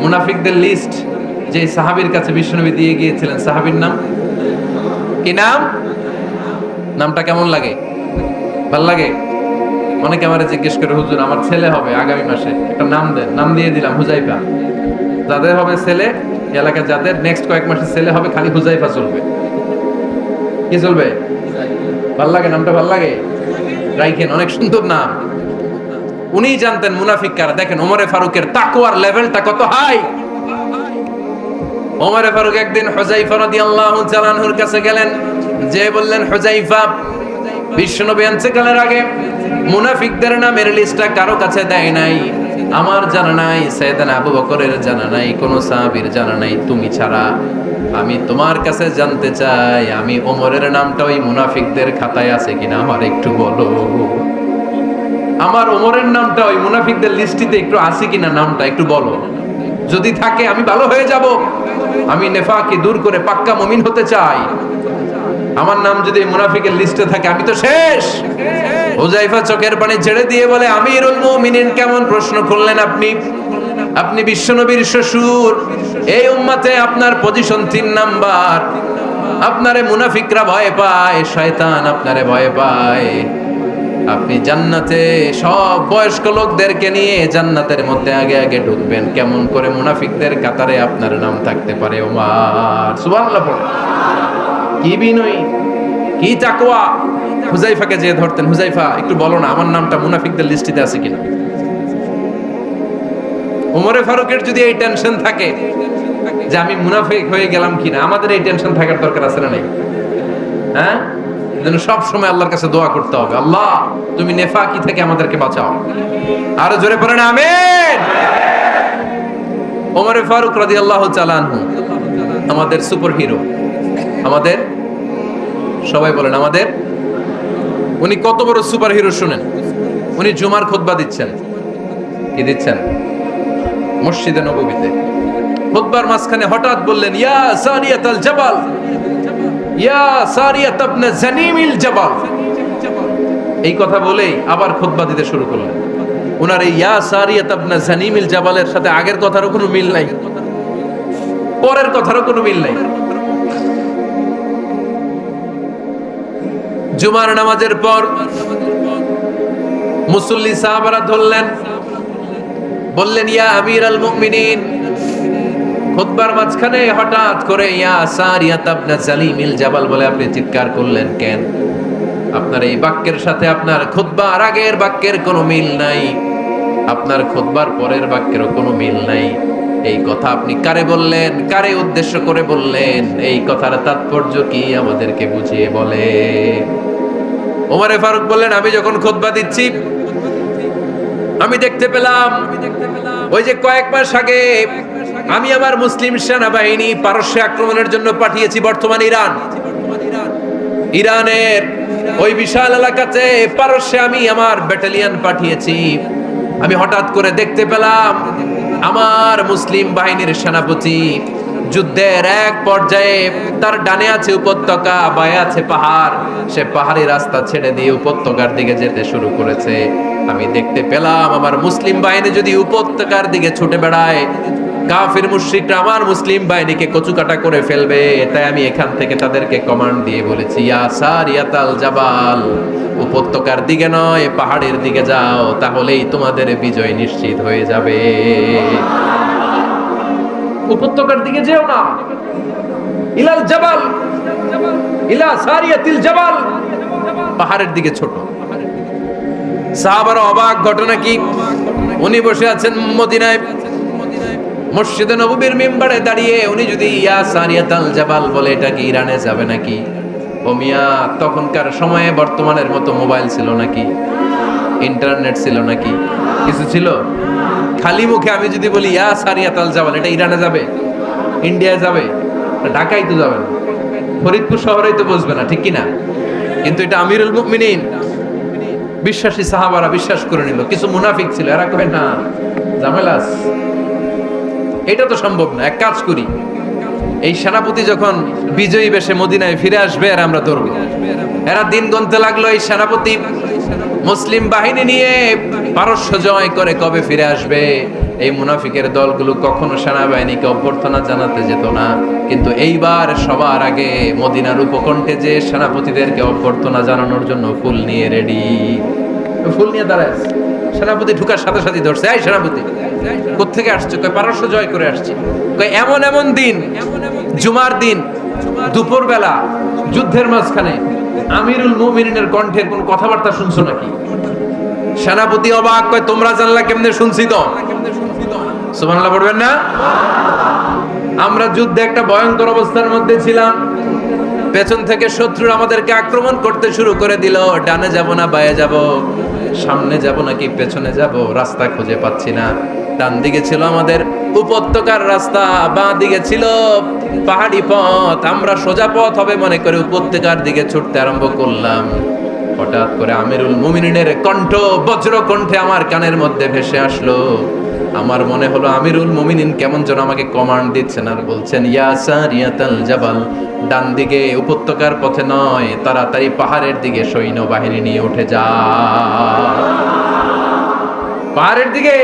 মুনাফিকদের লিস্ট যে সাহাবীর কাছে বিশ্বনবী দিয়ে গিয়েছিলেন, সাহাবীর নাম কি? নাম, নামটা কেমন লাগে? ভাল লাগে? অনেকে আমারে জিজ্ঞেস করে, হুজুর আমার ছেলে হবে আগামী মাসে, একটা নাম দেন। নাম দিয়ে দিলাম হুযায়ফা। যাদের হবে ছেলে, এলাকায় যাদের নেক্সট কয়েক মাসে ছেলে হবে, খালি হুযায়ফা চলবে। কি চলবে? ভাল লাগে? নামটা ভাল লাগে? রাইখেন, অনেক সুন্দর নাম। উনি জানতেন মুনাফিক কারা। দেখেন ওমরে ফারুকের তাকওয়ার লেভেলটা কত হাই। ওমরে ফারুক একদিন হুযায়ফা রাদিয়াল্লাহু তাআলা আনহুর কাছে গেলেন, যে বললেন, হুযায়ফা, বিশ্বনবী ইন্তেকালের আগে মুনাফিকদের নামের লিস্টটা কারো কাছে দেয় নাই, আমার জানা নাই, সাইয়েদনা আবু বকরের জানা নাই, কোন সাহাবীর জানা নাই, তুমি ছাড়া। আমি তোমার কাছে জানতে চাই, আমি ওমরের নামটা ওই মুনাফিকদের খাতায় আছে কিনা আমার একটু বলো। আমার ওমরের নামটা ওই মুনাফিকদের লিস্টিতে একটু আছে কিনা, নামটা একটু বলো। যদি থাকে আমি ভালো হয়ে যাব। আমি নেফাকি দূর করে পাক্কা মুমিন হতে চাই। আমার নাম যদি মুনাফিকের লিস্টে থাকে আমি তো শেষ। হুযায়ফা চোখের পানি ছেড়ে দিয়ে বলে, আমিরুল মুমিনিন, কেমন প্রশ্ন করলেন আপনি? আপনি বিশ্বনবীর শ্বশুর। এই উম্মতে আপনার পজিশন 3 নাম্বার। আপনারে মুনাফিকরা ভয় পায়, শয়তান আপনারে ভয় পায়। আপনি জান্নাতে সব বয়স্ক লোকদেরকে নিয়ে জান্নাতের মধ্যে আগে আগে ঢুকবেন, কেমন করে মুনাফিকদের কাতারে আপনার নাম থাকতে পারে? ওমর সুবহানাল্লাহ পড়ে। কি বিনয়ী, কি তাকওয়া! হুযায়ফাকে যে ধরতেন, হুযায়ফা একটু বলো না আমার নামটা মুনাফিকদের লিস্টিতে আছে কিনা। ওমরে ফারুকের যদি এই টেনশন থাকে যে আমি মুনাফিক হয়ে গেলাম কিনা, আমাদের এই টেনশন থাকার দরকার আছে না নাই? হ্যাঁ, যেন সব সময় আল্লাহর কাছে দোয়া করতে হবে, আল্লাহ তুমি নেফাকি থেকে আমাদেরকে বাঁচাও। আরো জোরে পড়েন আমিন। ওমরে ফারুক রাদিয়াল্লাহু তাআলা আনহু আমাদের সুপার হিরো, আমাদের সবাই বলেন আমাদের। উনি কত বড় সুপার হিরো শুনেন। উনি জুমার খুতবা দিচ্ছেন। কি দিচ্ছেন? মসজিদে নববীতে। খুতবার মাঝখানে হঠাৎ বললেন, ইয়া সারিয়াতাল জাবাল, ইয়া সারিয়াত ইবনে জানিমিল জাবাল। এই কথা বলেই আবার খুতবা দিতে শুরু করলেন। ওনার এই ইয়া সারিয়াত ইবনে জানিমিল জাবালের সাথে আগের কথারও কোনো মিল নাই, পরের কথারও কোনো মিল নাই। জুমার নামাজের পর মুসল্লি সাহাবারা ধরলেন, বললেন, ইয়া আমিরাল মুমিনিন। খুতবার মাঝখানে হঠাৎ করে ইয়া সারিয়াত ইবনে জালিমিল জাবাল বলে আপনি চিৎকার করলেন কেন? আপনার এই বাক্যের সাথে আপনার খুতবার আগের বাক্যের কোনো মিল নাই, আপনার খুতবার পরের বাক্যেরও কোনো মিল নাই। এই কথা আপনি কারে বললেন, কারে উদ্দেশ্য করে বললেন? এই কথার তাৎপর্য কি আমাদেরকে বুঝিয়ে বলে। ওমরে ফারুক বললেন, আমি যখন খুতবা দিচ্ছি আমি দেখতে পেলাম ওই যে কয়েক মাস আগে আমি আমার মুসলিম সেনাবাহিনী পারস্যে আক্রমণের জন্য পাঠিয়েছি, বর্তমান ইরান। ইরানের ওই বিশাল এলাকাতে পারস্যে আমি আমার ব্যাটালিয়ন পাঠিয়েছি। আমি হঠাৎ করে দেখতে পেলাম আমার মুসলিম বাহিনীর সেনাপতি যুদ্ধের এক পর্যায়ে তার ডানে আছে উপত্যকা, বায়ে আছে পাহাড়। সে পাহাড়ি রাস্তা ছেড়ে দিয়ে উপত্যকার দিকে যেতে শুরু করেছে। আমি দেখতে পেলাম আমার মুসলিম বাহিনী যদি উপত্যকার দিকে ছুটে বেড়ায়, কাফির মুশরিকরা আমার মুসলিম বাহিনীকে কচুকাটা করে ফেলবে। তাই আমি এখান থেকে তাদেরকে কমান্ড দিয়ে বলেছি, ইয়া সারিয়াতাল জাবাল, উপত্যকার দিকে নয় পাহাড়ের দিকে যাও, তাহলেই তোমাদের বিজয় নিশ্চিত হয়ে যাবে। উপত্যকার দিকে যেও না, ইলাল জাবাল, ইলা সারিয়াতিল জাবাল, পাহাড়ের দিকে ছোট। সাহাবারা অবাক, ঘটনা কি? উনি বসে আছেন মদিনায় মসজিদে নববীর মিম্বারে দাঁড়িয়ে, উনি যদি ইয়া সারিয়াতাল জাবাল বলে, এটা কি ইরানে যাবে নাকি? ও মিয়া, তখনকার সময়ে বর্তমানের মতো মোবাইল ছিল নাকি? ইন্টারনেট ছিল নাকি? কিছু ছিল? খালি মুখে আমি যদি বলি ইয়া সারিয়াতাল জাবাল, এটা ইরানে যাবে, ইন্ডিয়ায় যাবে, ঢাকায় তো যাবে না, ফরিদপুর শহরেই তো বসবে না, ঠিক কিনা? কিন্তু এটা আমিরুল মুমিনিন বিশ্বাসী সাহাবারা বিশ্বাস করে নিল। কিছু মুনাফিক ছিল, এরা কয় না, ঝামেলাস, এটা তো সম্ভব না। এক কাজ করি, এই সেনাপতি যখন বিজয়ী বেশে মদিনায় ফিরে আসবে আর আমরা ধরব। এরা দিন গুনতে লাগলো, এই সেনাপতি মুসলিম বাহিনী নিয়ে পারস্য জয় করে কবে ফিরে আসবে। এই মুনাফিকের দলগুলো কখনো সেনাবাহিনীকে অভ্যর্থনা জানাতে যেত না, কিন্তু এইবার সবার আগে মদিনার উপকণ্ঠে যে সেনাপতিদেরকে অভ্যর্থনা জানানোর জন্য ফুল নিয়ে রেডি। ফুল নিয়ে দাঁড়ায় সেনাপতি ঢুকার সাথে সাথে ধরছে, এই সেনাপতি কোত্থেকে আসছে? কয় পারস্য জয় করে আসছি। কয় এমন এমন দিন, জুমার দিন দুপুর বেলা যুদ্ধের মাঝখানে আমিরুল মুমিনিনের কণ্ঠের কোন কথাবার্তা শুনছো নাকি? সেনাপতি অবাক, কয় তোমরা জানলা কেমনে? শুনছি তো। সুবহানাল্লাহ পড়বেন না? আমরা যুদ্ধে একটা ভয়ঙ্কর অবস্থার মধ্যে ছিলাম, পেছন থেকে শত্রুরা আমাদেরকে আক্রমণ করতে শুরু করে দিল। ডানে যাব না বায়ে যাব, সামনে যাব নাকি পেছনে যাব, রাস্তা খুঁজে পাচ্ছি না। ডান দিকে ছিল আমাদের উপত্যকার রাস্তা, বাঁ দিকে ছিল পাহাড়ি পথ। আমরা সোজা পথ হবে মনে করে উপত্যকার দিকে ছুটতে আরম্ভ করলাম। হঠাৎ করে আমিরুল মুমিনিনের কণ্ঠ বজ্র কণ্ঠে আমার কানের মধ্যে ভেসে আসলো, আমার মনে হলো আমিরুল মুমিনিন কেমন যেন আমাকে কমান্ড দিচ্ছেন আর বলছেন, ইয়া সারিয়াতাল জাবাল, ডান দিকে উপত্যকার পথে নয়, তাড়াতাড়ি পাহাড়ের দিকে সৈন্যবাহিনী নিয়ে উঠে যা। পাহাড়ের দিকে,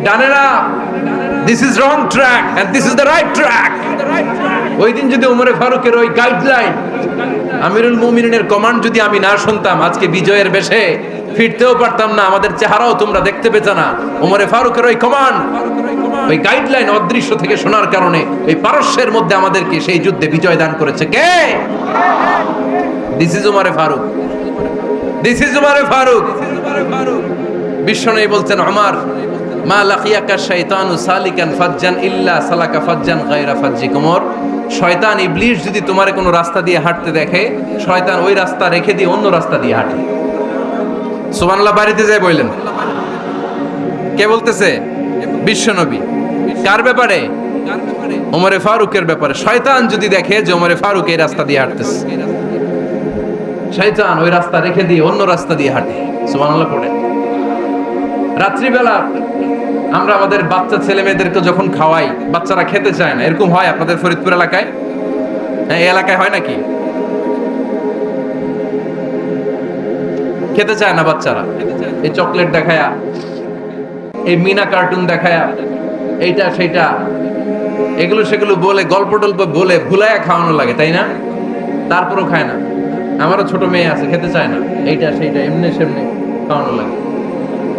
ডানে না। This is wrong track and this is the right track. ওই দিন যদি ওমরে ফারুকের ওই গাইডলাইন, আমিরুল মুমিনিনের কমান্ড যদি আমি না শুনতাম, আজকে বিজয়ের বেশে ফিরতেও পারতাম না, আমাদের চেহারাও তোমরা দেখতে পেতে না। ওমরে ফারুকের ওই কমান্ড, ওই গাইডলাইন অদৃশ্য থেকে শোনার কারণে এই পারস্যের মধ্যে আমাদেরকে সেই যুদ্ধে বিজয় দান করেছে কে? দিস ইজ ওমরে ফারুক, দিস ইজ ওমরে ফারুক। বিশ্বনবী বলছেন, ওমর, মা লাকিয়াকা শাইতানু সালিকান ফাজ্জান ইল্লা সালাকা ফাজ্জান গায়রা ফাজ্জিক। ওমর, শয়তান ইবলিস যদি তোমার কোনো রাস্তা দিয়ে হাঁটতে দেখে, শয়তান ওই রাস্তা রেখে দিয়ে অন্য রাস্তা দিয়ে হাঁটে। সুবহানাল্লাহ। বাড়িতে যায় বললেন, কে বলতেছে? বিশ্বনবী। কার ব্যাপারে? ওমরে ফারুকের ব্যাপারে। শয়তান যদি দেখে যে ওমরে ফারুক এই রাস্তা দিয়ে হাঁটতেছে, শয়তান ওই রাস্তা রেখে দিয়ে অন্য রাস্তা দিয়ে হাঁটে। সুবহানাল্লাহ পড়ে। রাত্রিবেলা আমরা আমাদের বাচ্চা ছেলে মেয়েদেরকে যখন খাওয়াই, বাচ্চারা খেতে চায় না, এরকম হয় আপনাদের ফরিদপুর এলাকায়? হ্যাঁ, এই এলাকায় হয় নাকি? খেতে চায় না বাচ্চারা, এই চকলেট দেখায়া, এই মিনা কার্টুন দেখায়া, এইটা সেইটা, এগুলো সেগুলো বলে, গল্প টল্প বলে ভুলায়া খাওয়ানো লাগে, তাই না? তারপরও খায় না। আমারও ছোট মেয়ে আছে, খেতে চায় না, এইটা সেইটা এমনি সেমনি খাওয়ানো লাগে।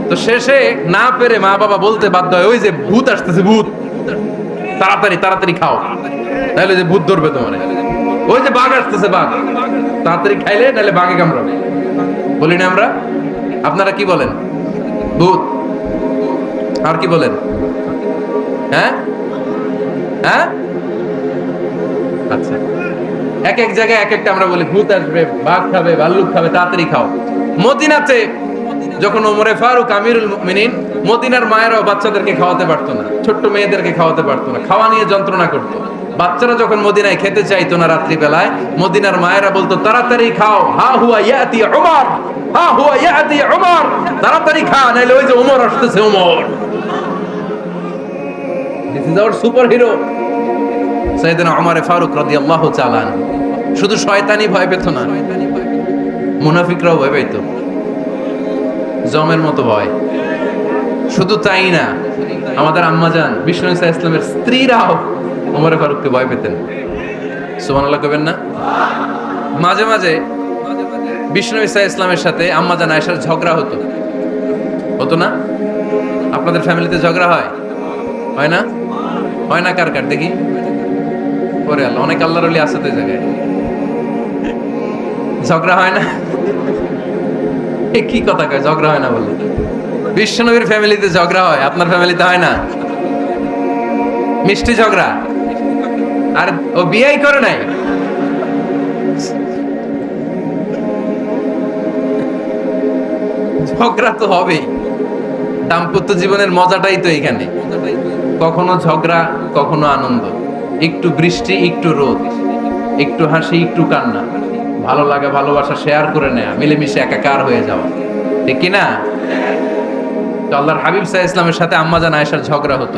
তো শেষে না পেরে মা বাবা বলতে বাধ্য হয়, ওই যে ভূত আসতেছে, ভূত, তাড়াতাড়ি তাড়াতাড়ি খাও, তাহলে যে ভূত ধরবে তোমার। ওই যে বাঘ আসতেছে, বাঘ, তাড়াতাড়ি খাইলে নাহলে বাঘে কামড়াবে। বলি না আমরা? আপনারা কি বলেন? ভূত। আর কি বলেন? হ্যাঁ হ্যাঁ, আচ্ছা। এক এক জায়গায় এক একটা আমরা বলি, ভূত আসবে, বাঘ খাবে, ভাল্লুক খাবে, তাড়াতাড়ি খাও। মদিনাতে যখন ওমরে ফারুক আমিরুল মুমিনিন, মদিনার মায়েরাও বাচ্চাদেরকে খাওয়াতে পারতো না, ছোট্ট মেয়েদেরকে খাওয়াতে পারতো না, খাওয়া নিয়ে যন্ত্রণা করতো। বাচ্চারা যখন মদিনায় খেতে চাইতো না রাত্রি বেলায়, মদিনার মায়েরা বলতো, তাড়াতাড়ি খাও, হা হুয়া ইয়াতি উমর, হা হুয়া ইয়াতি উমর, তাড়াতাড়ি খা, নাইলে ওই যে ওমর আসতেছে, Omar. This is our super hero সাইয়েদনা ওমর ফারুক রাদিয়াল্লাহু তাআলা। শুধু শয়তানি ভয় পেত না, মুনাফিকরাও ভয় পেত, জমের মতো ভয়। শুধু তাই না, আমাদের আম্মাজান বিষ্ণু ইসা ইসলামের স্ত্রীরাও ওমর ফারুককে ভয় পেতেন। সুবহানাল্লাহ কইবেন না? মাঝে মাঝে বিষ্ণু ইসা ইসলামের সাথে আম্মাজান আয়েশার ঝগড়া হতো, হতো না? আপনাদের ফ্যামিলিতে ঝগড়া হয়? হয় না? হয় না? কার কার দেখি? ওরে আল্লাহ, অনেক আল্লাহর ওলি আছে তো এই জায়গায়। ঝগড়া হয় না? কি কথা কয়, ঝগড়া হয় না বলে? বিশ্বনবীর ফ্যামিলিতে ঝগড়া হয়, আপনার ফ্যামিলিতে হয় না? মিষ্টি ঝগড়া। আর ও বিয়েই করে নাই। ঝগড়া তো হবেই, দাম্পত্য জীবনের মজাটাই তো এখানে। কখনো ঝগড়া, কখনো আনন্দ, একটু বৃষ্টি, একটু রোদ, একটু হাসি, একটু কান্না, ভালো লাগা, ভালোবাসা শেয়ার করে নেয়া, মিলেমিশে একাকার হয়ে যাওয়া, ঠিক কিনা? তো আল্লাহর হাবিব সাল্লাল্লাহু আলাইহি ওয়াসাল্লামের সাথে আম্মাজান আয়েশার ঝগড়া হতো।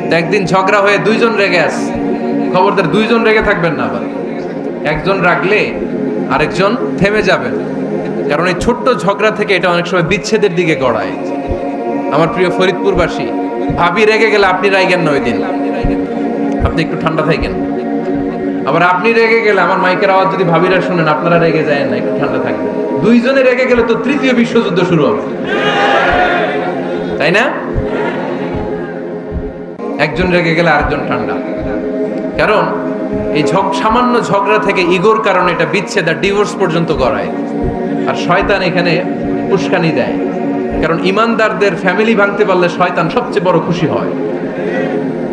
তো একদিন ঝগড়া হয়ে দুইজন রেগে আছে। খবরদার দুইজন রেগে থাকবেন না, আবার একজন রাগলে আরেকজন থেমে যাবেন, কারণ এই ছোট্ট ঝগড়া থেকে এটা অনেক সময় বিচ্ছেদের দিকে গড়ায়। আমার প্রিয় ফরিদপুরবাসী, ভাবি রেগে গেলে আপনি রাইগেন না, ওই দিন আপনি একটু ঠান্ডা থাকেন। আবার আপনি রেগে গেলে, আমার মাইকের আওয়াজ যদি ভাবিরা শুনেন, আপনারা রেগে যায় না, একটু ঠান্ডা থাকবেন। দুইজনে রেগে গেলে তো তৃতীয় বিশ্বযুদ্ধ শুরু হবে, তাই না? একজন রেগে গেলে আরেকজন ঠান্ডা। কারণ এই সামান্য ঝগড়া থেকে ইগোর কারণে এটা বিচ্ছেদ আর ডিভোর্স পর্যন্ত গড়ায়। আর শয়তান এখানে উস্কানি দেয়, কারণ ইমানদারদের ফ্যামিলি ভাঙতে পারলে শয়তান সবচেয়ে বড় খুশি হয়।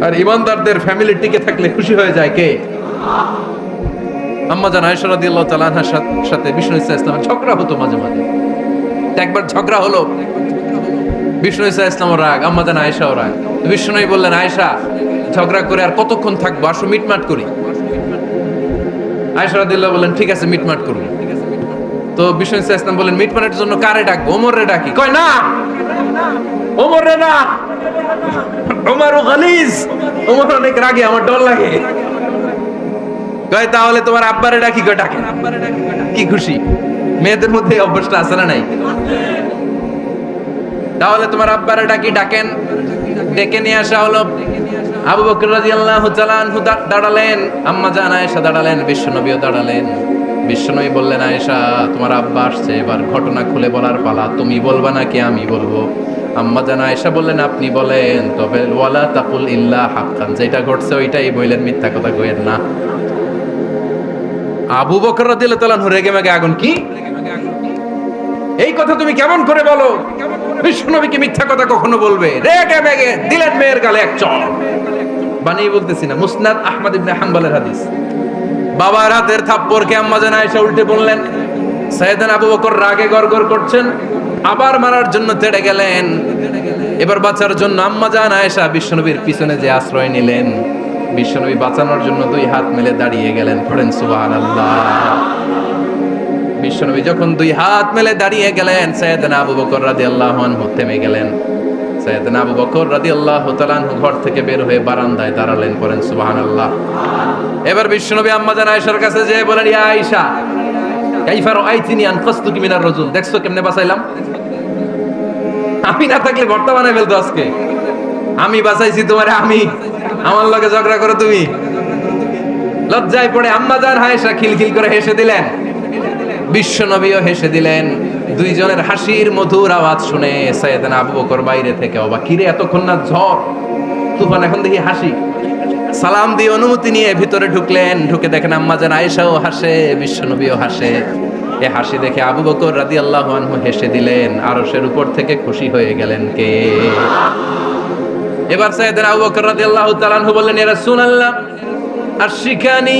আর ইমানদারদের ফ্যামিলি টিকে থাকলে খুশি হয়ে যায় কে? আম্মাজান আয়েশা রাদিয়াল্লাহু তাআলা আনহার সাথে বিষ্ণু ইসলামের ঝগড়া হতো মাঝে মাঝে। একবার ঝগড়া হলো, বিষ্ণু ইসলামও রাগ, আম্মাজান আয়েশাও রাগ। বিষ্ণুই বললেন, আয়েশা, ঝগড়া করে আর কতক্ষণ থাকবো, আসো মিটমাট করি। আয়েশা রাদিয়াল্লাহু বললেন, ঠিক আছে, মিটমাট করুন। তো বিষ্ণু ইসলাম বললেন, মিটমাটের জন্য কারে ডাকবো? ওমর রে ডাকি। কয় না, ওমর রে না, ওমর গালিজ, ওমর অনেক রাগে, আমার ডর লাগে। কয় তাহলে তোমার আব্বারে ডাকি, কয় ডাকেন। কি খুশি, মেয়েদের মধ্যে এই অভ্যাসটা আছে না নাই? তাহলে তোমার আব্বারে ডাকি, ডাকেন। ডেকে নিয়ে আসা হলো। আবু বকর রাদিয়াল্লাহু তাআলা আনহু দাঁড়ালেন, আম্মা জান আয়েশা দাঁড়ালেন, বিশ্বনবীও দাঁড়ালেন। বিশ্বনবী বললেন, আয়েশা তোমার আব্বা আসছে, এবার ঘটনা খুলে বলার পালা, তুমি বলবা নাকি আমি বলবো? আম্মা জান আয়েশা বললেন, আপনি বলেন, তবে ওয়ালা তাকুল ইল্লা হাক্কান, যেটা ঘটছে ওইটাই বললেন, মিথ্যা কথা কইেন না। আবু বকর রাদিয়াল্লাহু তাআলা রেগে মেগে আগুন, কি এই কথা তুমি কেমন করে বলো? বিশ্বনবীকে মিথ্যা কথা কখনো বলবে? রেগে মেগে দিলেন মেয়ের গালে এক চড়। বানিয়ে বলতেছি না, মুসনাদ আহমদ ইবনে হাম্বলের হাদিস। বাবার হাতের থাপ্পড়কে আম্মা জান আয়েশা উল্টে বললেন। সাইয়েদনা আবু বকর রাগে গড়গড় করছেন, আবার মারার জন্য তেড়ে গেলেন। এবার বাঁচার জন্য আম্মা জান আয়েশা বিশ্বনবীর পিছনে যে আশ্রয় নিলেন, বিশ্বনবী বাঁচানোর জন্য দুই হাত মেলে দাঁড়িয়ে গেলেন। পড়েন সুবহানাল্লাহ। বিশ্বনবী যখন দুই হাত মেলে দাঁড়িয়ে গেলেন, সাইয়েদনা আবু বকর রাদিয়াল্লাহু আনহু থেমে গেলেন। সাইয়েদনা আবু বকর রাদিয়াল্লাহু তাআলা আনহু ঘর থেকে বের হয়ে বারান্দায় দাঁড়ালেন। পড়েন সুবহানাল্লাহ। এবার বিশ্বনবী আম্মা জান আয়েশার কাছে যেয়ে বলেন, ইয়া আয়েশা কাইফা রাআইতিনি আনকাসতুকি মিনার রাজুল, দেখছো কেমনে বাঁচাইলাম? আমি না থাকলে ভর্তা বানাই ফেলতো আজকে। আমি বাঁচাইছি তোমারে, আমি, আমার লগে ঝগড়া করো তুমি। লজ্জায় পড়ে আম্মা জান আয়েশা খিলখিল করে হেসে দিলেন, বিশ্বনবীও হেসে দিলেন। দুইজনের হাসির মধুর আওয়াজ শুনে সাইয়েদনা আবু বকর বাইরে থেকে অবাক, কিরে এতক্ষণ না ঝড় তুফান, এখন দেখি হাসি। সালাম দিয়ে অনুমতি নিয়ে ভিতরে ঢুকলেন। ঢুকে দেখেন আম্মা জান আয়েশাও হাসে, বিশ্বনবীও হাসে। এ হাসি দেখে আবু বকর রাদিয়াল্লাহু আনহু হেসে দিলেন। আরশের উপর থেকে খুশি হয়ে গেলেন কে? এবার সাইয়েদনা আবু বকর রাদিয়াল্লাহু তাআলা আনহু বললেন, ইয়া রাসূলুল্লাহ আশরিকানি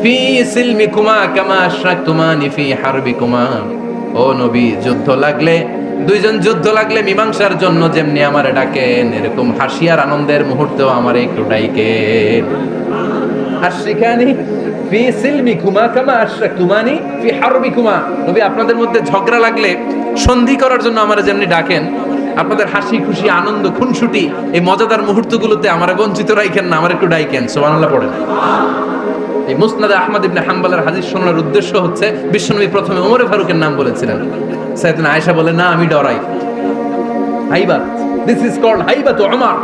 ফি সিলমিকুমা কামা আশরাকতুমানি ফি হারবিকুমা। ও নবী, যুদ্ধ লাগলে, দুইজন যুদ্ধ লাগলে মীমাংসার জন্য যেমনি আমারে ডাকেন, এরকম হাসি আর আনন্দের মুহূর্তেও আমারে একটু ডাকেন। আশরিকানি ফি সিলমিকুমা কামা আশরাকতুমানি ফি হারবিকুমা। নবী, আপনাদের মধ্যে ঝগড়া লাগলে সন্ধি করার জন্য আমারে যেমনি ডাকেন, আপনাদের হাসি খুশি আনন্দ খুনসুটি এই মজাদার মুহূর্তগুলোতে আমারে বঞ্চিত রাখেন না, আমার একটু ডাকেন। সুবহানাল্লাহ পড়েন। এই মুসনাদ আহমদ ইবনে হাম্বলের হাদিস শোনার উদ্দেশ্য হচ্ছে, বিশ্বনবী প্রথমে ওমর ফারুকের নাম বলেছিলেন। সাইয়েদনা আয়েশা বলে, না আমি ডরাই। হাইবাত, দিস ইজ কল্ড হাইবাত ওমর।